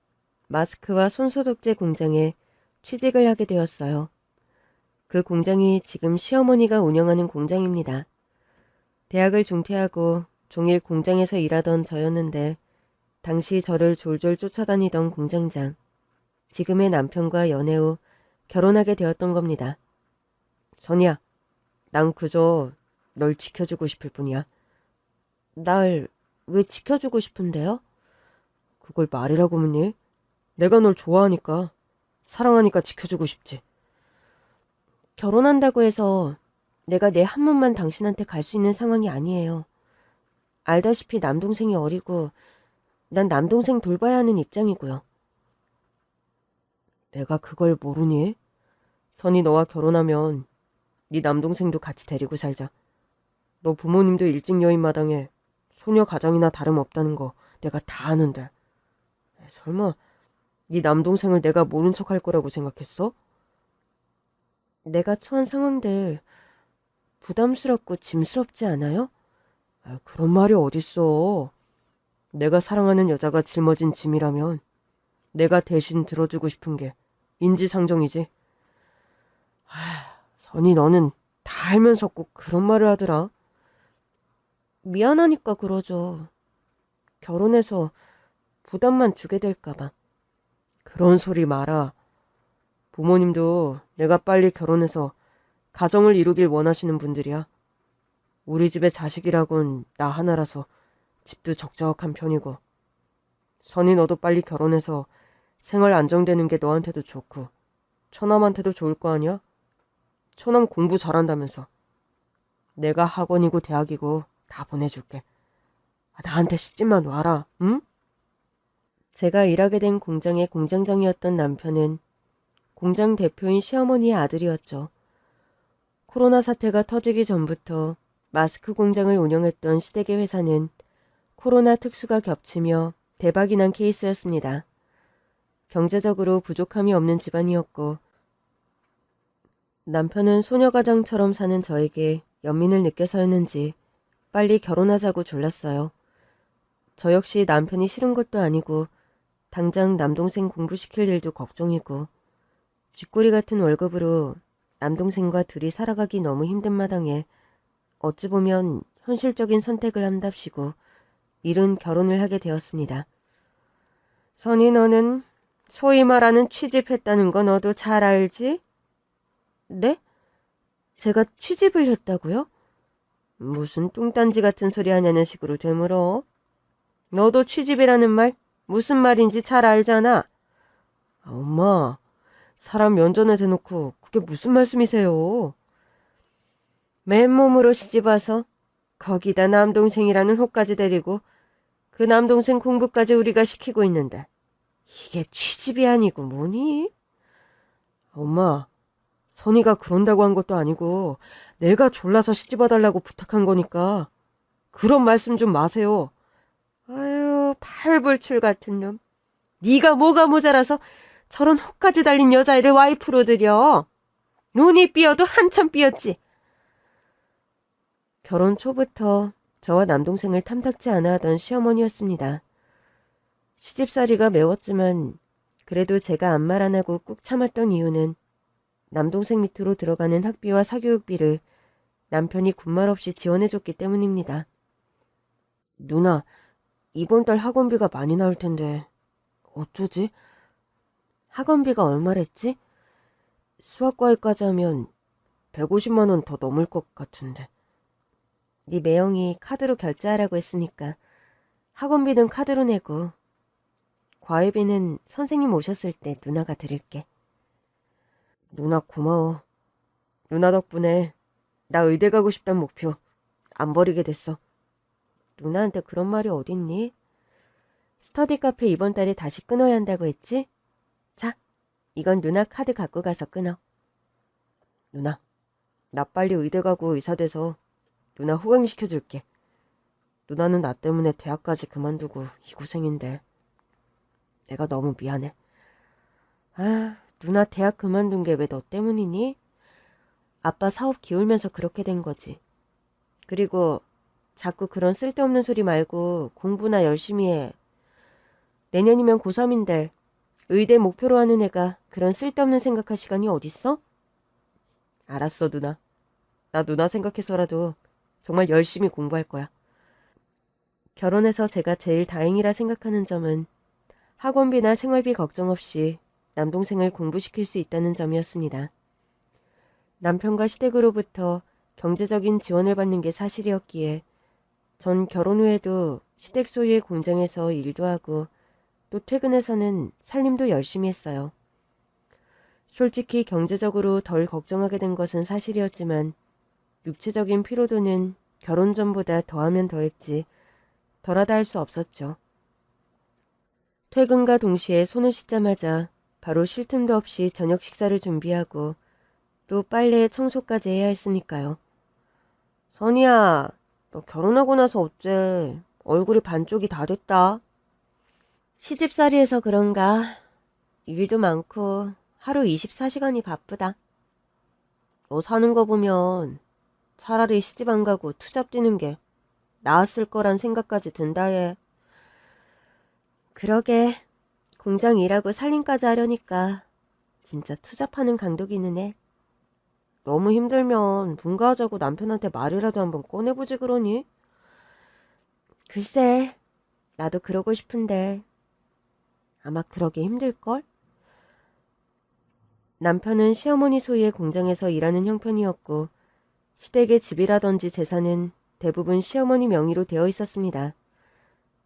마스크와 손소독제 공장에 취직을 하게 되었어요. 그 공장이 지금 시어머니가 운영하는 공장입니다. 대학을 중퇴하고 종일 공장에서 일하던 저였는데 당시 저를 졸졸 쫓아다니던 공장장, 지금의 남편과 연애 후 결혼하게 되었던 겁니다. 선이야, 난 그저 널 지켜주고 싶을 뿐이야. 날 왜 지켜주고 싶은데요? 그걸 말이라고 묻니? 내가 널 좋아하니까, 사랑하니까 지켜주고 싶지. 결혼한다고 해서 내가 내 한 몸만 당신한테 갈 수 있는 상황이 아니에요. 알다시피 남동생이 어리고 난 남동생 돌봐야 하는 입장이고요. 내가 그걸 모르니? 선이 너와 결혼하면 네 남동생도 같이 데리고 살자. 너 부모님도 일찍 여인 마당에 소녀 가장이나 다름없다는 거 내가 다 아는데. 설마 네 남동생을 내가 모른 척 할 거라고 생각했어? 내가 처한 상황들 부담스럽고 짐스럽지 않아요? 그런 말이 어딨어. 내가 사랑하는 여자가 짊어진 짐이라면 내가 대신 들어주고 싶은 게 인지상정이지. 선이 너는 다 알면서 꼭 그런 말을 하더라. 미안하니까 그러죠. 결혼해서 부담만 주게 될까봐. 그런 소리 마라. 부모님도 내가 빨리 결혼해서 가정을 이루길 원하시는 분들이야. 우리 집에 자식이라곤 나 하나라서 집도 적적한 편이고. 선이 너도 빨리 결혼해서 생활 안정되는 게 너한테도 좋고 처남한테도 좋을 거 아니야? 처남 공부 잘한다면서. 내가 학원이고 대학이고 다 보내줄게. 나한테 시집만 와라, 응? 제가 일하게 된 공장의 공장장이었던 남편은 공장 대표인 시어머니의 아들이었죠. 코로나 사태가 터지기 전부터 마스크 공장을 운영했던 시댁의 회사는 코로나 특수가 겹치며 대박이 난 케이스였습니다. 경제적으로 부족함이 없는 집안이었고 남편은 소녀가장처럼 사는 저에게 연민을 느껴서였는지 빨리 결혼하자고 졸랐어요. 저 역시 남편이 싫은 것도 아니고 당장 남동생 공부시킬 일도 걱정이고 쥐꼬리 같은 월급으로 남동생과 둘이 살아가기 너무 힘든 마당에 어찌 보면 현실적인 선택을 한답시고 이른 결혼을 하게 되었습니다. 선이 너는 소위 말하는 취집했다는 거 너도 잘 알지? 네? 제가 취집을 했다고요? 무슨 뚱딴지 같은 소리 하냐는 식으로 되물어. 너도 취집이라는 말 무슨 말인지 잘 알잖아. 엄마, 사람 면전에 대놓고 그게 무슨 말씀이세요? 맨몸으로 시집와서 거기다 남동생이라는 호까지 데리고 그 남동생 공부까지 우리가 시키고 있는데 이게 취집이 아니고 뭐니? 엄마, 선이가 그런다고 한 것도 아니고 내가 졸라서 시집와달라고 부탁한 거니까 그런 말씀 좀 마세요. 아유, 팔불출 같은 놈. 네가 뭐가 모자라서 저런 혹까지 달린 여자애를 와이프로 들여. 눈이 삐어도 한참 삐었지. 결혼 초부터 저와 남동생을 탐탁지 않아 하던 시어머니였습니다. 시집살이가 매웠지만 그래도 제가 아무 말 안 하고 꾹 참았던 이유는 남동생 밑으로 들어가는 학비와 사교육비를 남편이 군말 없이 지원해줬기 때문입니다. 누나, 이번 달 학원비가 많이 나올 텐데 어쩌지? 학원비가 얼마랬지? 수학과외까지 하면 150만 원 더 넘을 것 같은데. 네 매형이 카드로 결제하라고 했으니까 학원비는 카드로 내고 과외비는 선생님 오셨을 때 누나가 드릴게. 누나 고마워. 누나 덕분에 나 의대 가고 싶단 목표 안 버리게 됐어. 누나한테 그런 말이 어딨니? 스터디 카페 이번 달에 다시 끊어야 한다고 했지? 자, 이건 누나 카드 갖고 가서 끊어. 누나, 나 빨리 의대 가고 의사 돼서 누나 호강시켜줄게. 누나는 나 때문에 대학까지 그만두고 이 고생인데 내가 너무 미안해. 아, 누나 대학 그만둔 게 왜 너 때문이니? 아빠 사업 기울면서 그렇게 된 거지. 그리고 자꾸 그런 쓸데없는 소리 말고 공부나 열심히 해. 내년이면 고3인데 의대 목표로 하는 애가 그런 쓸데없는 생각할 시간이 어딨어? 알았어, 누나. 나 누나 생각해서라도 정말 열심히 공부할 거야. 결혼해서 제가 제일 다행이라 생각하는 점은 학원비나 생활비 걱정 없이 남동생을 공부시킬 수 있다는 점이었습니다. 남편과 시댁으로부터 경제적인 지원을 받는 게 사실이었기에 전 결혼 후에도 시댁 소유의 공장에서 일도 하고 또 퇴근해서는 살림도 열심히 했어요. 솔직히 경제적으로 덜 걱정하게 된 것은 사실이었지만 육체적인 피로도는 결혼 전보다 더하면 더했지 덜하다 할 수 없었죠. 퇴근과 동시에 손을 씻자마자 바로 쉴 틈도 없이 저녁 식사를 준비하고 또 빨래 청소까지 해야 했으니까요. 선이야, 너 결혼하고 나서 어째 얼굴이 반쪽이 다 됐다. 시집살이해서 그런가 일도 많고 하루 24시간이 바쁘다. 너 사는 거 보면 차라리 시집 안 가고 투잡 뛰는 게 나았을 거란 생각까지 든다 해. 그러게, 공장 일하고 살림까지 하려니까 진짜 투잡하는 강도기는 해. 너무 힘들면 분가하자고 남편한테 말이라도 한번 꺼내보지 그러니? 글쎄, 나도 그러고 싶은데 아마 그러기 힘들걸? 남편은 시어머니 소유의 공장에서 일하는 형편이었고 시댁의 집이라든지 재산은 대부분 시어머니 명의로 되어 있었습니다.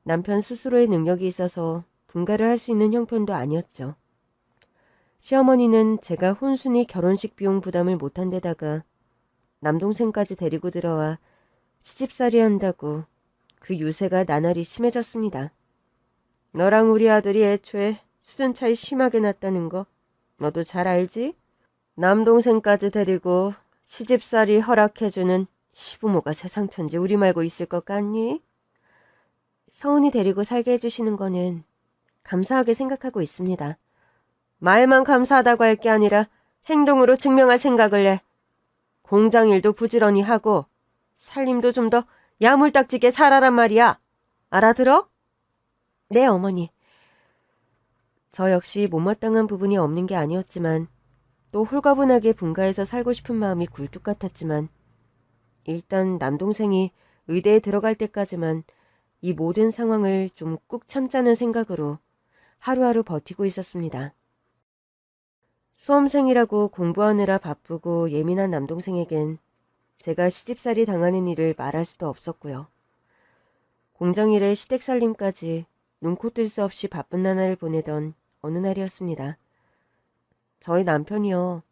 남편 스스로의 능력이 있어서 분가를 할 수 있는 형편도 아니었죠. 시어머니는 제가 혼순이 결혼식 비용 부담을 못한 데다가 남동생까지 데리고 들어와 시집살이 한다고 그 유세가 나날이 심해졌습니다. 너랑 우리 아들이 애초에 수준 차이 심하게 났다는 거 너도 잘 알지? 남동생까지 데리고 시집살이 허락해주는 시부모가 세상 천지 우리 말고 있을 것 같니? 서운이 데리고 살게 해주시는 거는 감사하게 생각하고 있습니다. 말만 감사하다고 할 게 아니라 행동으로 증명할 생각을 해. 공장 일도 부지런히 하고 살림도 좀 더 야물딱지게 살아란 말이야. 알아들어? 네, 어머니. 저 역시 못마땅한 부분이 없는 게 아니었지만 또 홀가분하게 분가해서 살고 싶은 마음이 굴뚝 같았지만 일단 남동생이 의대에 들어갈 때까지만 이 모든 상황을 좀 꾹 참자는 생각으로 하루하루 버티고 있었습니다. 수험생이라고 공부하느라 바쁘고 예민한 남동생에겐 제가 시집살이 당하는 일을 말할 수도 없었고요. 공정일에 시댁 살림까지 눈코 뜰 수 없이 바쁜 나날을 보내던 어느 날이었습니다. 저희 남편이요.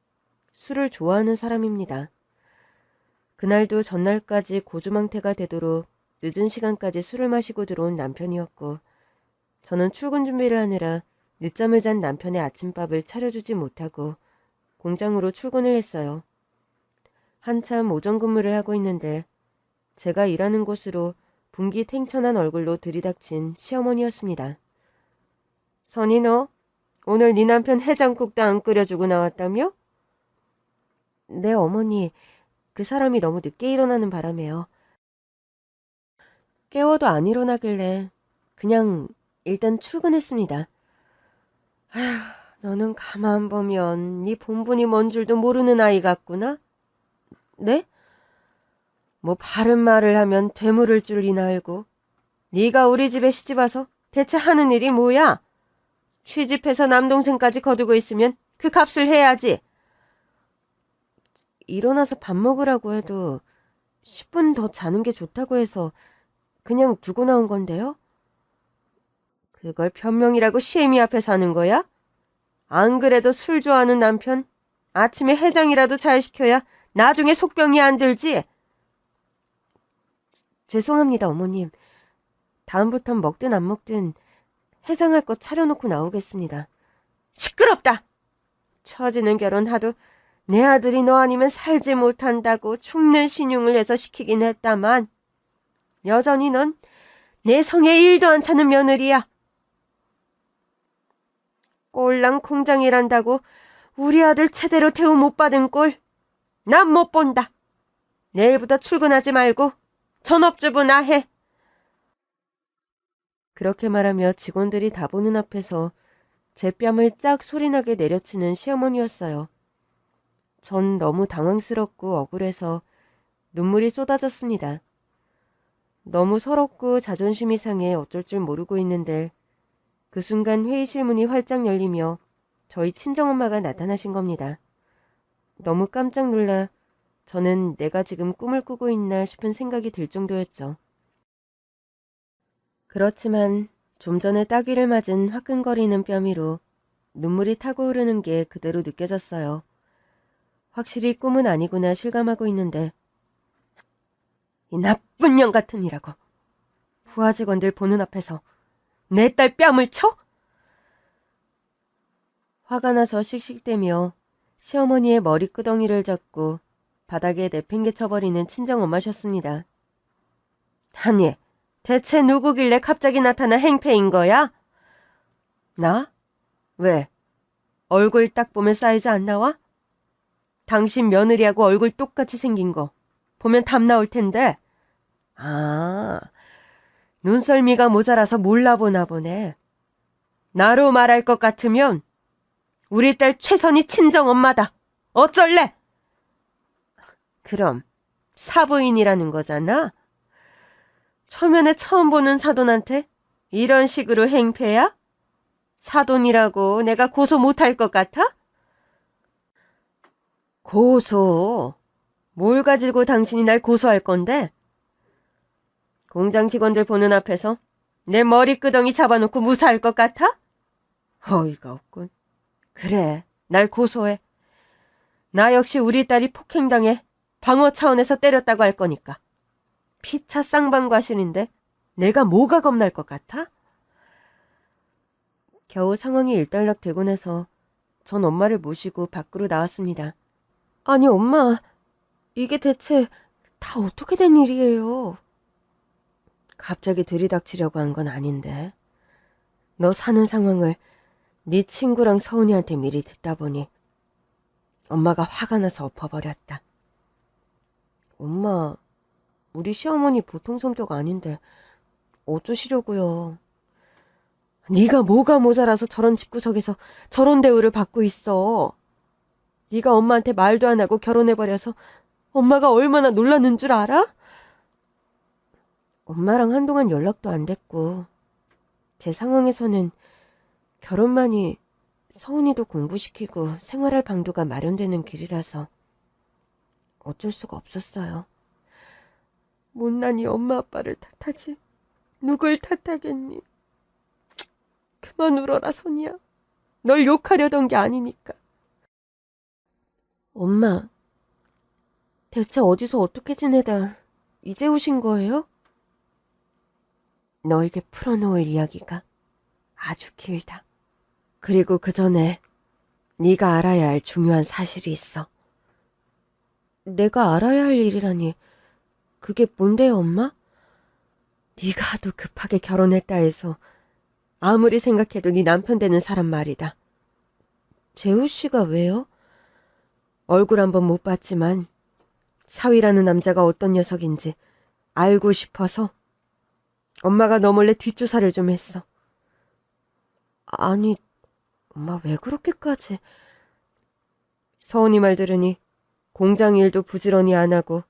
술을 좋아하는 사람입니다. 그날도 전날까지 고주망태가 되도록 늦은 시간까지 술을 마시고 들어온 남편이었고 저는 출근 준비를 하느라 늦잠을 잔 남편의 아침밥을 차려주지 못하고 공장으로 출근을 했어요. 한참 오전 근무를 하고 있는데 제가 일하는 곳으로 분기탱천한 얼굴로 들이닥친 시어머니였습니다. 선희 너 오늘 네 남편 해장국도 안 끓여주고 나왔다며? 네 어머니, 그 사람이 너무 늦게 일어나는 바람에요. 깨워도 안 일어나길래 그냥 일단 출근했습니다. 아휴, 너는 가만 보면 네 본분이 뭔 줄도 모르는 아이 같구나? 네? 뭐 바른 말을 하면 되물을 줄이나 알고 네가 우리 집에 시집와서 대체 하는 일이 뭐야? 취집해서 남동생까지 거두고 있으면 그 값을 해야지. 일어나서 밥 먹으라고 해도 10분 더 자는 게 좋다고 해서 그냥 두고 나온 건데요. 그걸 변명이라고 시애미 앞에서 하는 거야? 안 그래도 술 좋아하는 남편 아침에 해장이라도 잘 시켜야 나중에 속병이 안 들지. 죄송합니다 어머님. 다음부턴 먹든 안 먹든 해장할 거 차려놓고 나오겠습니다. 시끄럽다. 처지는 결혼하도 내 아들이 너 아니면 살지 못한다고 죽는 신용을 해서 시키긴 했다만 여전히 넌 내 성에 일도 안 차는 며느리야. 꼴랑 공장 일한다고 우리 아들 제대로 대우 못 받은 꼴 난 못 본다. 내일부터 출근하지 말고 전업주부 나 해. 그렇게 말하며 직원들이 다 보는 앞에서 제 뺨을 짝 소리나게 내려치는 시어머니였어요. 전 너무 당황스럽고 억울해서 눈물이 쏟아졌습니다. 너무 서럽고 자존심이 상해 어쩔 줄 모르고 있는데 그 순간 회의실 문이 활짝 열리며 저희 친정엄마가 나타나신 겁니다. 너무 깜짝 놀라 저는 내가 지금 꿈을 꾸고 있나 싶은 생각이 들 정도였죠. 그렇지만 좀 전에 따귀를 맞은 화끈거리는 뺨위로 눈물이 타고 흐르는 게 그대로 느껴졌어요. 확실히 꿈은 아니구나 실감하고 있는데 이 나쁜 년 같은 이라고 부하 직원들 보는 앞에서 내 딸 뺨을 쳐? 화가 나서 씩씩대며 시어머니의 머리끄덩이를 잡고 바닥에 내팽개쳐버리는 친정엄마셨습니다. 아니, 대체 누구길래 갑자기 나타난 행패인 거야? 나? 왜? 얼굴 딱 보면 사이즈 안 나와? 당신 며느리하고 얼굴 똑같이 생긴 거 보면 답 나올 텐데. 아, 눈썰미가 모자라서 몰라보나 보네. 나로 말할 것 같으면 우리 딸 최선이 친정엄마다. 어쩔래? 그럼 사부인이라는 거잖아? 초면에 처음 보는 사돈한테 이런 식으로 행패야? 사돈이라고 내가 고소 못할 것 같아? 고소? 뭘 가지고 당신이 날 고소할 건데? 공장 직원들 보는 앞에서 내 머리끄덩이 잡아놓고 무사할 것 같아? 어이가 없군. 그래, 날 고소해. 나 역시 우리 딸이 폭행당해 방어 차원에서 때렸다고 할 거니까. 피차 쌍방과실인데 내가 뭐가 겁날 것 같아? 겨우 상황이 일단락되고 나서 전 엄마를 모시고 밖으로 나왔습니다. 아니 엄마, 이게 대체 다 어떻게 된 일이에요? 갑자기 들이닥치려고 한 건 아닌데. 너 사는 상황을 네 친구랑 서은이한테 미리 듣다 보니 엄마가 화가 나서 엎어버렸다. 엄마, 우리 시어머니 보통 성격 아닌데 어쩌시려고요? 네가 뭐가 모자라서 저런 집구석에서 저런 대우를 받고 있어. 네가 엄마한테 말도 안 하고 결혼해버려서 엄마가 얼마나 놀라는 줄 알아? 엄마랑 한동안 연락도 안 됐고 제 상황에서는 결혼만이 서은이도 공부시키고 생활할 방도가 마련되는 길이라서 어쩔 수가 없었어요. 못난이 엄마 아빠를 탓하지 누굴 탓하겠니? 그만 울어라 선이야. 널 욕하려던 게 아니니까. 엄마, 대체 어디서 어떻게 지내다 이제 오신 거예요? 너에게 풀어놓을 이야기가 아주 길다. 그리고 그 전에 네가 알아야 할 중요한 사실이 있어. 내가 알아야 할 일이라니 그게 뭔데요, 엄마? 네가 하도 급하게 결혼했다 해서 아무리 생각해도 네 남편 되는 사람 말이다. 재우 씨가 왜요? 얼굴 한번 못 봤지만 사위라는 남자가 어떤 녀석인지 알고 싶어서 엄마가 너 몰래 뒷조사를 좀 했어. 아니, 엄마 왜 그렇게까지... 서은이 말 들으니 공장 일도 부지런히 안 하고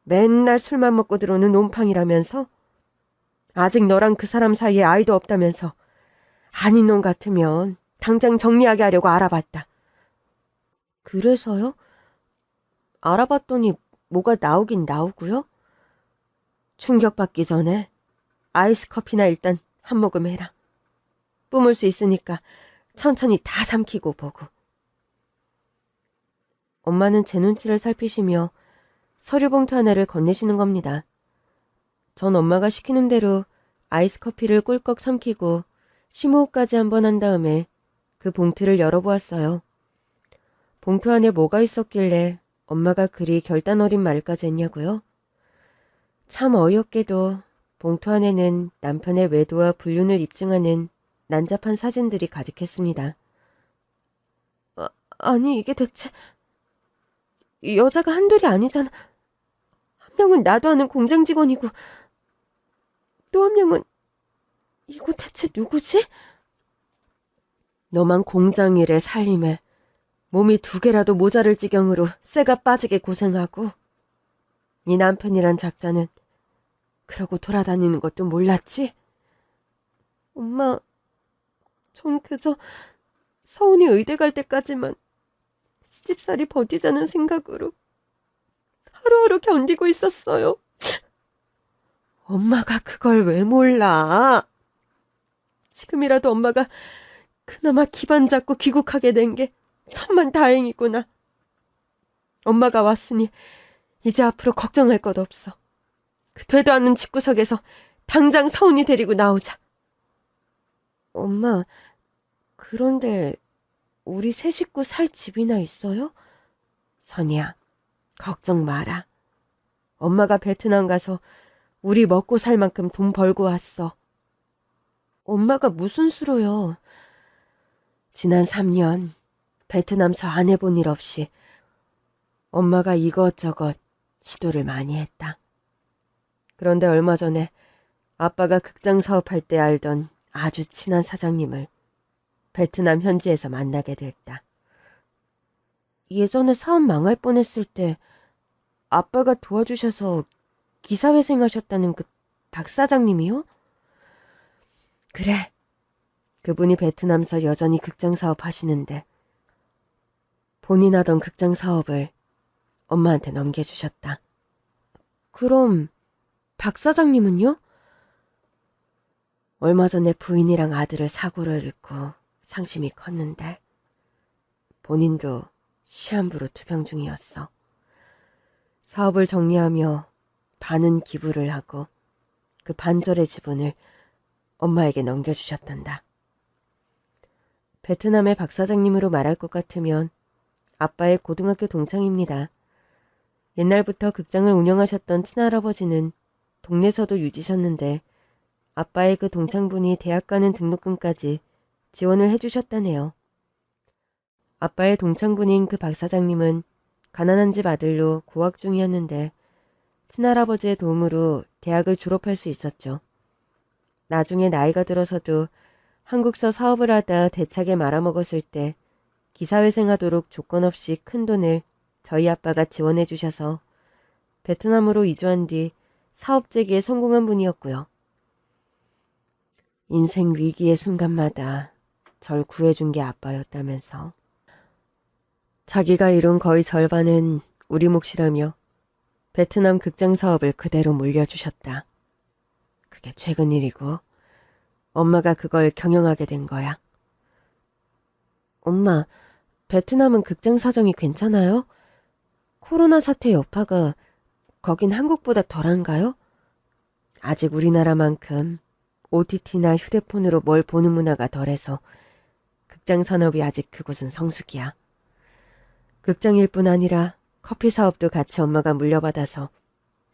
맨날 술만 먹고 들어오는 놈팡이라면서 아직 너랑 그 사람 사이에 아이도 없다면서 아닌 놈 같으면 당장 정리하게 하려고 알아봤다. 그래서요? 알아봤더니 뭐가 나오긴 나오고요? 충격받기 전에 아이스 커피나 일단 한 모금 해라. 뿜을 수 있으니까 천천히 다 삼키고 보고. 엄마는 제 눈치를 살피시며 서류 봉투 하나를 건네시는 겁니다. 전 엄마가 시키는 대로 아이스 커피를 꿀꺽 삼키고 심호흡까지 한번 한 다음에 그 봉투를 열어보았어요. 봉투 안에 뭐가 있었길래 엄마가 그리 결단 어린 말까지 했냐고요? 참 어이없게도 봉투 안에는 남편의 외도와 불륜을 입증하는 난잡한 사진들이 가득했습니다. 아니 이게 대체... 여자가 한둘이 아니잖아. 한 명은 나도 아는 공장 직원이고 또 한 명은... 이거 대체 누구지? 너만 공장 일에 살림에 몸이 2개라도 모자랄 지경으로 쇠가 빠지게 고생하고 네 남편이란 작자는 그러고 돌아다니는 것도 몰랐지? 엄마, 전 그저 서운이 의대 갈 때까지만 시집살이 버티자는 생각으로 하루하루 견디고 있었어요. 엄마가 그걸 왜 몰라? 지금이라도 엄마가 그나마 기반 잡고 귀국하게 된 게 천만 다행이구나. 엄마가 왔으니 이제 앞으로 걱정할 것 없어. 그 되도 않는 집구석에서 당장 서운이 데리고 나오자. 엄마, 그런데 우리 세 식구 살 집이나 있어요? 선이야, 걱정 마라. 엄마가 베트남 가서 우리 먹고 살 만큼 돈 벌고 왔어. 엄마가 무슨 수로요? 지난 3년 베트남서 안 해본 일 없이 엄마가 이것저것 시도를 많이 했다. 그런데 얼마 전에 아빠가 극장 사업할 때 알던 아주 친한 사장님을 베트남 현지에서 만나게 됐다. 예전에 사업 망할 뻔했을 때 아빠가 도와주셔서 기사회생하셨다는 그 박 사장님이요? 그래. 그분이 베트남에서 여전히 극장 사업 하시는데 본인 하던 극장 사업을 엄마한테 넘겨주셨다. 그럼 박 사장님은요? 얼마 전에 부인이랑 아들을 사고를 잃고 상심이 컸는데 본인도 시한부로 투병 중이었어. 사업을 정리하며 반은 기부를 하고 그 반절의 지분을 엄마에게 넘겨주셨단다. 베트남의 박 사장님으로 말할 것 같으면 아빠의 고등학교 동창입니다. 옛날부터 극장을 운영하셨던 친할아버지는 동네서도 유지셨는데 아빠의 그 동창분이 대학 가는 등록금까지 지원을 해주셨다네요. 아빠의 동창분인 그 박 사장님은 가난한 집 아들로 고학 중이었는데 친할아버지의 도움으로 대학을 졸업할 수 있었죠. 나중에 나이가 들어서도 한국서 사업을 하다 대차게 말아먹었을 때 기사회생하도록 조건 없이 큰 돈을 저희 아빠가 지원해 주셔서 베트남으로 이주한 뒤 사업 재기에 성공한 분이었고요. 인생 위기의 순간마다 절 구해준 게 아빠였다면서. 자기가 이룬 거의 절반은 우리 몫이라며 베트남 극장 사업을 그대로 물려주셨다. 그게 최근 일이고 엄마가 그걸 경영하게 된 거야. 엄마, 베트남은 극장 사정이 괜찮아요? 코로나 사태 여파가 거긴 한국보다 덜한가요? 아직 우리나라만큼 OTT나 휴대폰으로 뭘 보는 문화가 덜해서 극장 산업이 아직 그곳은 성숙이야. 극장일 뿐 아니라 커피 사업도 같이 엄마가 물려받아서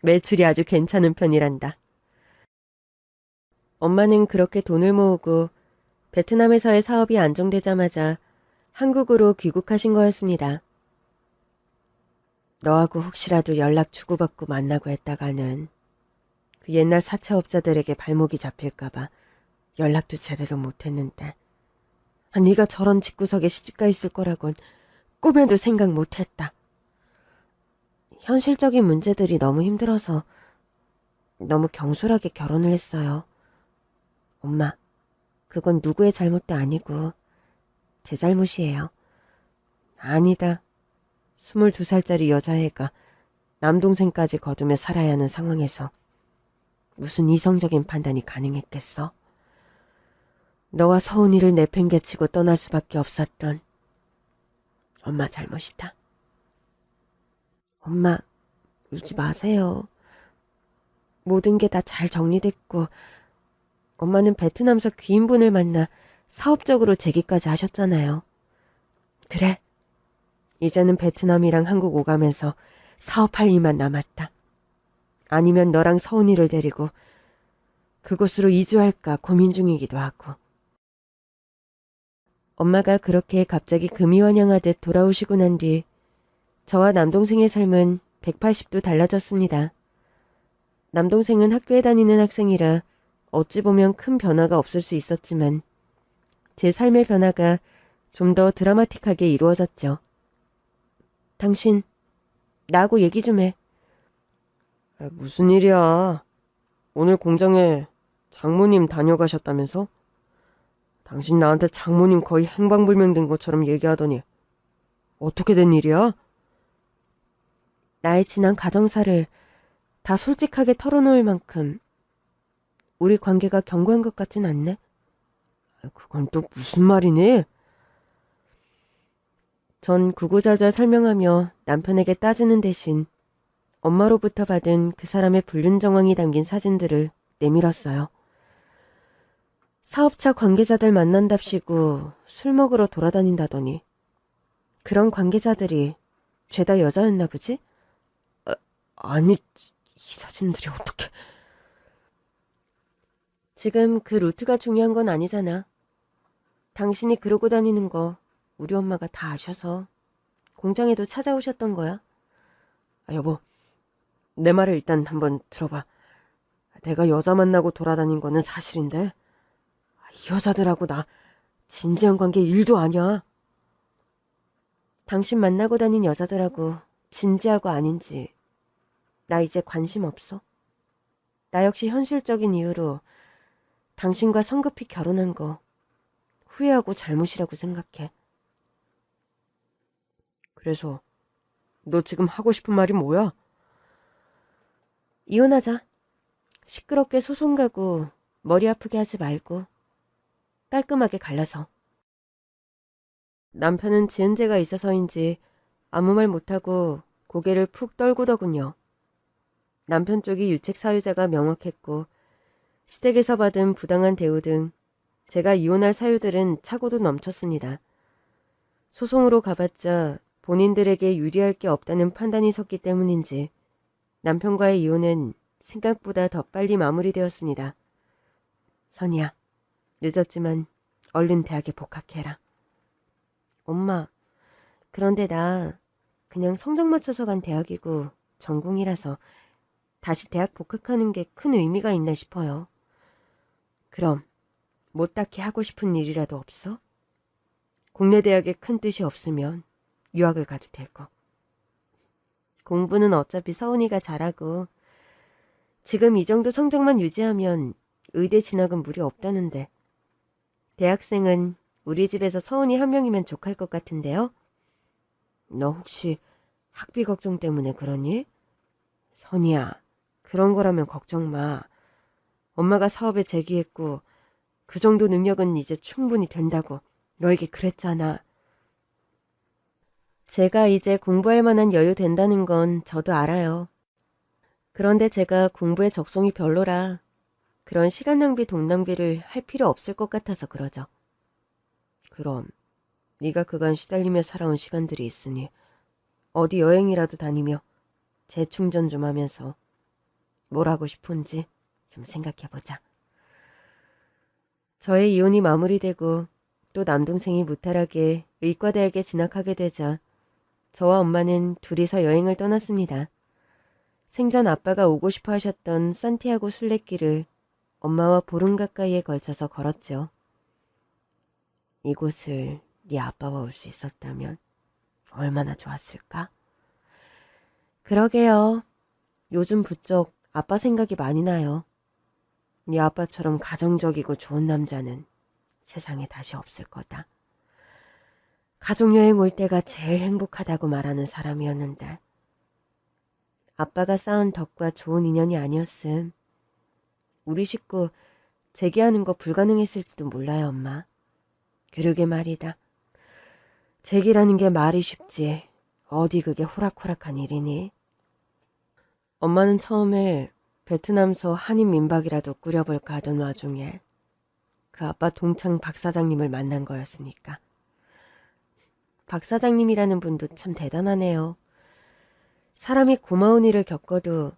매출이 아주 괜찮은 편이란다. 엄마는 그렇게 돈을 모으고 베트남에서의 사업이 안정되자마자 한국으로 귀국하신 거였습니다. 너하고 혹시라도 연락 주고받고 만나고 했다가는 그 옛날 사채업자들에게 발목이 잡힐까봐 연락도 제대로 못했는데 네가 저런 집구석에 시집가 있을 거라곤 꿈에도 생각 못했다. 현실적인 문제들이 너무 힘들어서 너무 경솔하게 결혼을 했어요. 엄마, 그건 누구의 잘못도 아니고 제 잘못이에요. 아니다. 22살짜리 여자애가 남동생까지 거두며 살아야 하는 상황에서 무슨 이성적인 판단이 가능했겠어? 너와 서은이를 내팽개치고 떠날 수밖에 없었던 엄마 잘못이다. 엄마, 울지 마세요. 모든 게 다 잘 정리됐고 엄마는 베트남에서 귀인분을 만나 사업적으로 재기까지 하셨잖아요. 그래, 이제는 베트남이랑 한국 오가면서 사업할 일만 남았다. 아니면 너랑 서은이를 데리고 그곳으로 이주할까 고민 중이기도 하고. 엄마가 그렇게 갑자기 금이환영하듯 돌아오시고 난 뒤 저와 남동생의 삶은 180도 달라졌습니다. 남동생은 학교에 다니는 학생이라 어찌 보면 큰 변화가 없을 수 있었지만 제 삶의 변화가 좀 더 드라마틱하게 이루어졌죠. 당신, 나하고 얘기 좀 해. 무슨 일이야? 오늘 공장에 장모님 다녀가셨다면서? 당신 나한테 장모님 거의 행방불명된 것처럼 얘기하더니 어떻게 된 일이야? 나의 지난 가정사를 다 솔직하게 털어놓을 만큼 우리 관계가 견고한 것 같진 않네. 그건 또 무슨 말이니? 전 구구절절 설명하며 남편에게 따지는 대신 엄마로부터 받은 그 사람의 불륜 정황이 담긴 사진들을 내밀었어요. 사업차 관계자들 만난답시고 술 먹으러 돌아다닌다더니 그런 관계자들이 죄다 여자였나 보지? 아니, 이 사진들이 어떻게... 지금 그 루트가 중요한 건 아니잖아. 당신이 그러고 다니는 거 우리 엄마가 다 아셔서 공장에도 찾아오셨던 거야. 여보, 내 말을 일단 한번 들어봐. 내가 여자 만나고 돌아다닌 거는 사실인데 이 여자들하고 나 진지한 관계 1도 아니야. 당신 만나고 다닌 여자들하고 진지하고 아닌지 나 이제 관심 없어. 나 역시 현실적인 이유로 당신과 성급히 결혼한 거 후회하고 잘못이라고 생각해. 그래서 너 지금 하고 싶은 말이 뭐야? 이혼하자. 시끄럽게 소송 가고 머리 아프게 하지 말고 깔끔하게 갈라서. 남편은 지은 죄가 있어서인지 아무 말 못하고 고개를 푹 떨구더군요. 남편 쪽이 유책 사유자가 명확했고 시댁에서 받은 부당한 대우 등 제가 이혼할 사유들은 차고도 넘쳤습니다. 소송으로 가봤자 본인들에게 유리할 게 없다는 판단이 섰기 때문인지 남편과의 이혼은 생각보다 더 빨리 마무리되었습니다. 선이야, 늦었지만 얼른 대학에 복학해라. 엄마, 그런데 나 그냥 성적 맞춰서 간 대학이고 전공이라서 다시 대학 복학하는 게 큰 의미가 있나 싶어요. 그럼 뭐 딱히 하고 싶은 일이라도 없어? 국내 대학에 큰 뜻이 없으면 유학을 가도 되고. 공부는 어차피 서은이가 잘하고 지금 이 정도 성적만 유지하면 의대 진학은 무리 없다는데. 대학생은 우리 집에서 서은이 한 명이면 족할 것 같은데요? 너 혹시 학비 걱정 때문에 그러니? 선이야, 그런 거라면 걱정 마. 엄마가 사업에 제기했고 그 정도 능력은 이제 충분히 된다고 너에게 그랬잖아. 제가 이제 공부할 만한 여유 된다는 건 저도 알아요. 그런데 제가 공부에 적성이 별로라 그런 시간 낭비, 돈 낭비를 할 필요 없을 것 같아서 그러죠. 그럼 네가 그간 시달리며 살아온 시간들이 있으니 어디 여행이라도 다니며 재충전 좀 하면서 뭘 하고 싶은지 좀 생각해보자. 저의 이혼이 마무리되고 또 남동생이 무탈하게 의과대학에 진학하게 되자 저와 엄마는 둘이서 여행을 떠났습니다. 생전 아빠가 오고 싶어 하셨던 산티아고 순례길을 엄마와 보름 가까이에 걸쳐서 걸었죠. 이곳을 네 아빠와 올 수 있었다면 얼마나 좋았을까? 그러게요. 요즘 부쩍 아빠 생각이 많이 나요. 네 아빠처럼 가정적이고 좋은 남자는 세상에 다시 없을 거다. 가족여행 올 때가 제일 행복하다고 말하는 사람이었는데 아빠가 쌓은 덕과 좋은 인연이 아니었음 우리 식구 재기하는 거 불가능했을지도 몰라요, 엄마. 그러게 말이다. 재기라는 게 말이 쉽지 어디 그게 호락호락한 일이니? 엄마는 처음에 베트남서 한인 민박이라도 꾸려볼까 하던 와중에 그 아빠 동창 박 사장님을 만난 거였으니까. 박 사장님이라는 분도 참 대단하네요. 사람이 고마운 일을 겪어도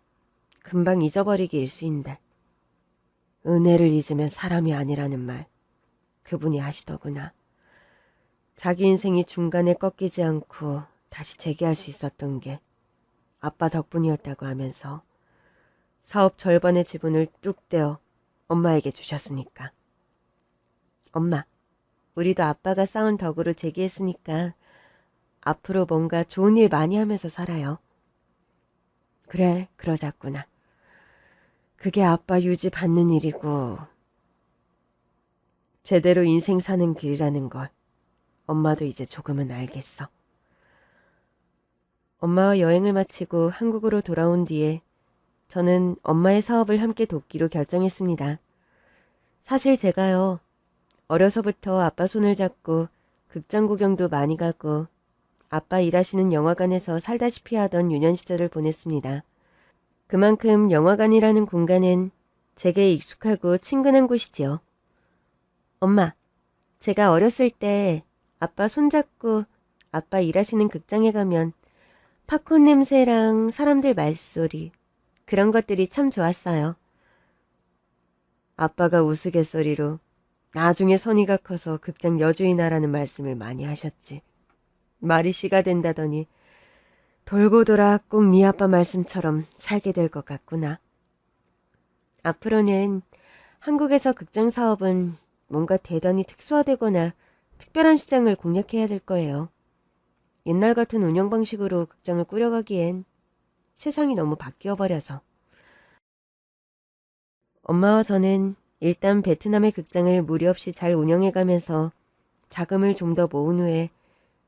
금방 잊어버리기 일쑤인데 은혜를 잊으면 사람이 아니라는 말 그분이 하시더구나. 자기 인생이 중간에 꺾이지 않고 다시 재기할 수 있었던 게 아빠 덕분이었다고 하면서 사업 절반의 지분을 뚝 떼어 엄마에게 주셨으니까. 엄마, 우리도 아빠가 쌓은 덕으로 재기했으니까 앞으로 뭔가 좋은 일 많이 하면서 살아요. 그래, 그러자꾸나. 그게 아빠 유지 받는 일이고 제대로 인생 사는 길이라는 걸 엄마도 이제 조금은 알겠어. 엄마와 여행을 마치고 한국으로 돌아온 뒤에 저는 엄마의 사업을 함께 돕기로 결정했습니다. 사실 제가요, 어려서부터 아빠 손을 잡고 극장 구경도 많이 가고 아빠 일하시는 영화관에서 살다시피 하던 유년 시절을 보냈습니다. 그만큼 영화관이라는 공간은 제게 익숙하고 친근한 곳이지요. 엄마, 제가 어렸을 때 아빠 손잡고 아빠 일하시는 극장에 가면 팝콘 냄새랑 사람들 말소리 그런 것들이 참 좋았어요. 아빠가 우스갯소리로 나중에 선이가 커서 극장 여주인하라는 말씀을 많이 하셨지. 말이 씨가 된다더니 돌고 돌아 꼭 네 아빠 말씀처럼 살게 될 것 같구나. 앞으로는 한국에서 극장 사업은 뭔가 대단히 특수화되거나 특별한 시장을 공략해야 될 거예요. 옛날 같은 운영 방식으로 극장을 꾸려가기엔 세상이 너무 바뀌어버려서. 엄마와 저는 일단 베트남의 극장을 무리 없이 잘 운영해가면서 자금을 좀 더 모은 후에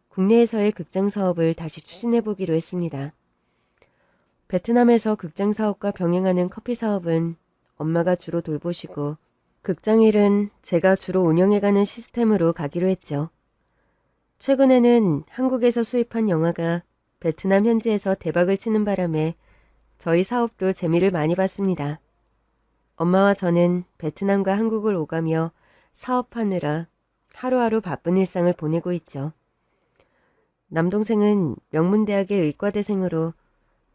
국내에서의 극장 사업을 다시 추진해보기로 했습니다. 베트남에서 극장 사업과 병행하는 커피 사업은 엄마가 주로 돌보시고 극장 일은 제가 주로 운영해가는 시스템으로 가기로 했죠. 최근에는 한국에서 수입한 영화가 베트남 현지에서 대박을 치는 바람에 저희 사업도 재미를 많이 봤습니다. 엄마와 저는 베트남과 한국을 오가며 사업하느라 하루하루 바쁜 일상을 보내고 있죠. 남동생은 명문대학의 의과대생으로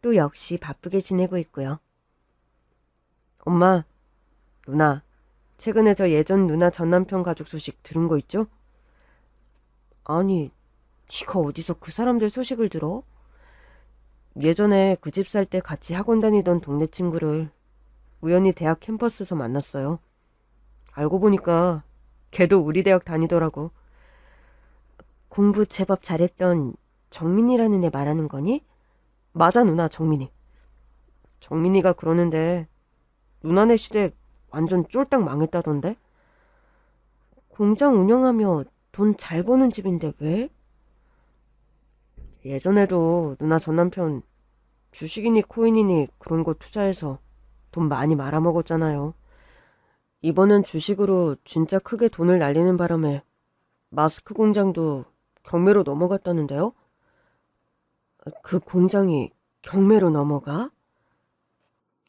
또 역시 바쁘게 지내고 있고요. 엄마, 누나, 최근에 저 예전 누나 전남편 가족 소식 들은 거 있죠? 아니, 네가 어디서 그 사람들 소식을 들어? 예전에 그 집 살 때 같이 학원 다니던 동네 친구를 우연히 대학 캠퍼스에서 만났어요. 알고 보니까 걔도 우리 대학 다니더라고. 공부 제법 잘했던 정민이라는 애 말하는 거니? 맞아 누나, 정민이. 정민이가 그러는데 누나네 시댁 완전 쫄딱 망했다던데? 공장 운영하며 돈 잘 버는 집인데 왜? 예전에도 누나 전 남편 주식이니 코인이니 그런 거 투자해서 돈 많이 말아먹었잖아요. 이번엔 주식으로 진짜 크게 돈을 날리는 바람에 마스크 공장도 경매로 넘어갔다는데요? 그 공장이 경매로 넘어가?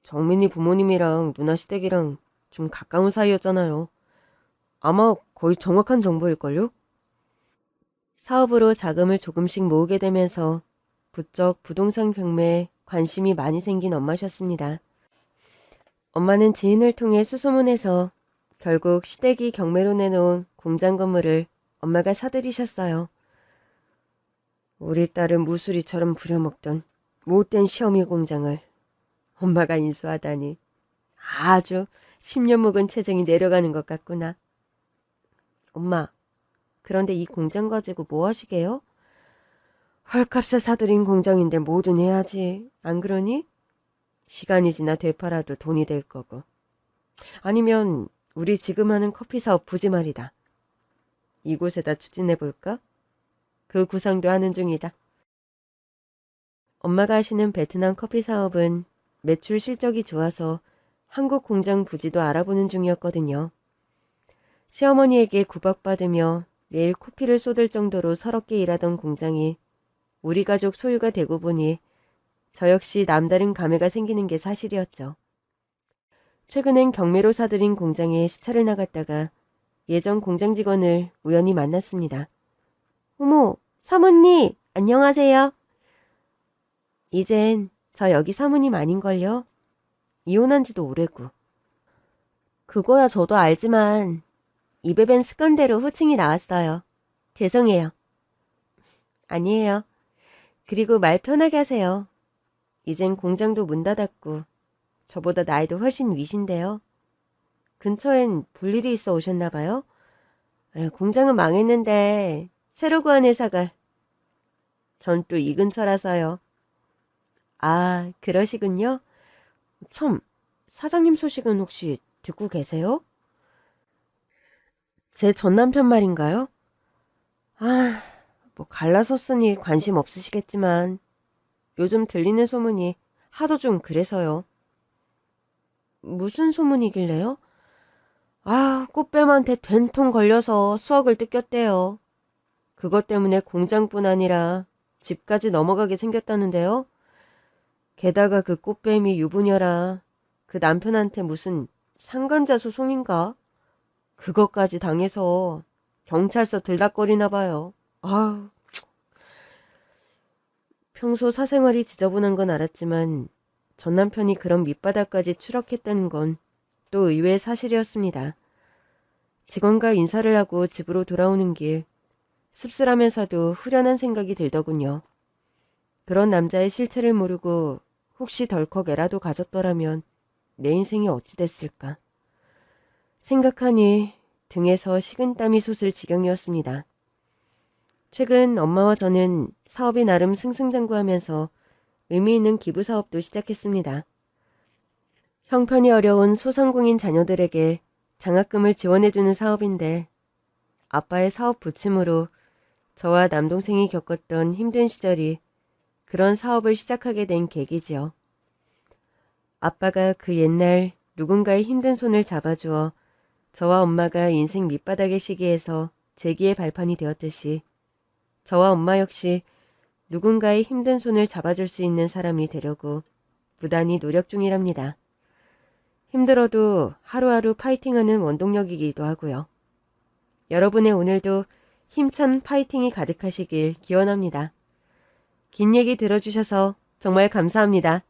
정민이 부모님이랑 누나 시댁이랑 좀 가까운 사이였잖아요. 아마 거의 정확한 정보일걸요? 사업으로 자금을 조금씩 모으게 되면서 부쩍 부동산 경매에 관심이 많이 생긴 엄마셨습니다. 엄마는 지인을 통해 수소문해서 결국 시댁이 경매로 내놓은 공장 건물을 엄마가 사들이셨어요. 우리 딸은 무수리처럼 부려먹던 못된 시어미 공장을 엄마가 인수하다니 아주 10년 묵은 체정이 내려가는 것 같구나. 엄마, 그런데 이 공장 가지고 뭐 하시게요? 헐값에 사들인 공장인데 뭐든 해야지. 안 그러니? 시간이 지나 되팔아도 돈이 될 거고. 아니면 우리 지금 하는 커피 사업 부지 말이다. 이곳에다 추진해볼까? 그 구상도 하는 중이다. 엄마가 하시는 베트남 커피 사업은 매출 실적이 좋아서 한국 공장 부지도 알아보는 중이었거든요. 시어머니에게 구박받으며 매일 코피를 쏟을 정도로 서럽게 일하던 공장이 우리 가족 소유가 되고 보니 저 역시 남다른 감회가 생기는 게 사실이었죠. 최근엔 경매로 사들인 공장에 시차를 나갔다가 예전 공장 직원을 우연히 만났습니다. 어머, 사모님, 안녕하세요. 이젠 저 여기 사모님 아닌걸요? 이혼한 지도 오래고. 그거야 저도 알지만 입에 밴 습관대로 호칭이 나왔어요. 죄송해요. 아니에요. 그리고 말 편하게 하세요. 이젠 공장도 문 닫았고 저보다 나이도 훨씬 위신데요. 근처엔 볼 일이 있어 오셨나 봐요? 공장은 망했는데 새로 구한 회사가 전 또 이 근처라서요. 아, 그러시군요. 참, 사장님 소식은 혹시 듣고 계세요? 제 전남편 말인가요? 아, 뭐 갈라섰으니 관심 없으시겠지만 요즘 들리는 소문이 하도 좀 그래서요. 무슨 소문이길래요? 아, 꽃뱀한테 된통 걸려서 수억을 뜯겼대요. 그것 때문에 공장뿐 아니라 집까지 넘어가게 생겼다는데요. 게다가 그 꽃뱀이 유부녀라 그 남편한테 무슨 상간자 소송인가? 그것까지 당해서 경찰서 들락거리나 봐요. 아우, 평소 사생활이 지저분한 건 알았지만 전 남편이 그런 밑바닥까지 추락했다는 건 또 의외의 사실이었습니다. 직원과 인사를 하고 집으로 돌아오는 길 씁쓸하면서도 후련한 생각이 들더군요. 그런 남자의 실체를 모르고 혹시 덜컥 애라도 가졌더라면 내 인생이 어찌 됐을까. 생각하니 등에서 식은땀이 솟을 지경이었습니다. 최근 엄마와 저는 사업이 나름 승승장구하면서 의미 있는 기부 사업도 시작했습니다. 형편이 어려운 소상공인 자녀들에게 장학금을 지원해주는 사업인데 아빠의 사업 부침으로 저와 남동생이 겪었던 힘든 시절이 그런 사업을 시작하게 된 계기지요. 아빠가 그 옛날 누군가의 힘든 손을 잡아주어 저와 엄마가 인생 밑바닥의 시기에서 재기의 발판이 되었듯이 저와 엄마 역시 누군가의 힘든 손을 잡아줄 수 있는 사람이 되려고 무단히 노력 중이랍니다. 힘들어도 하루하루 파이팅하는 원동력이기도 하고요. 여러분의 오늘도 힘찬 파이팅이 가득하시길 기원합니다. 긴 얘기 들어주셔서 정말 감사합니다.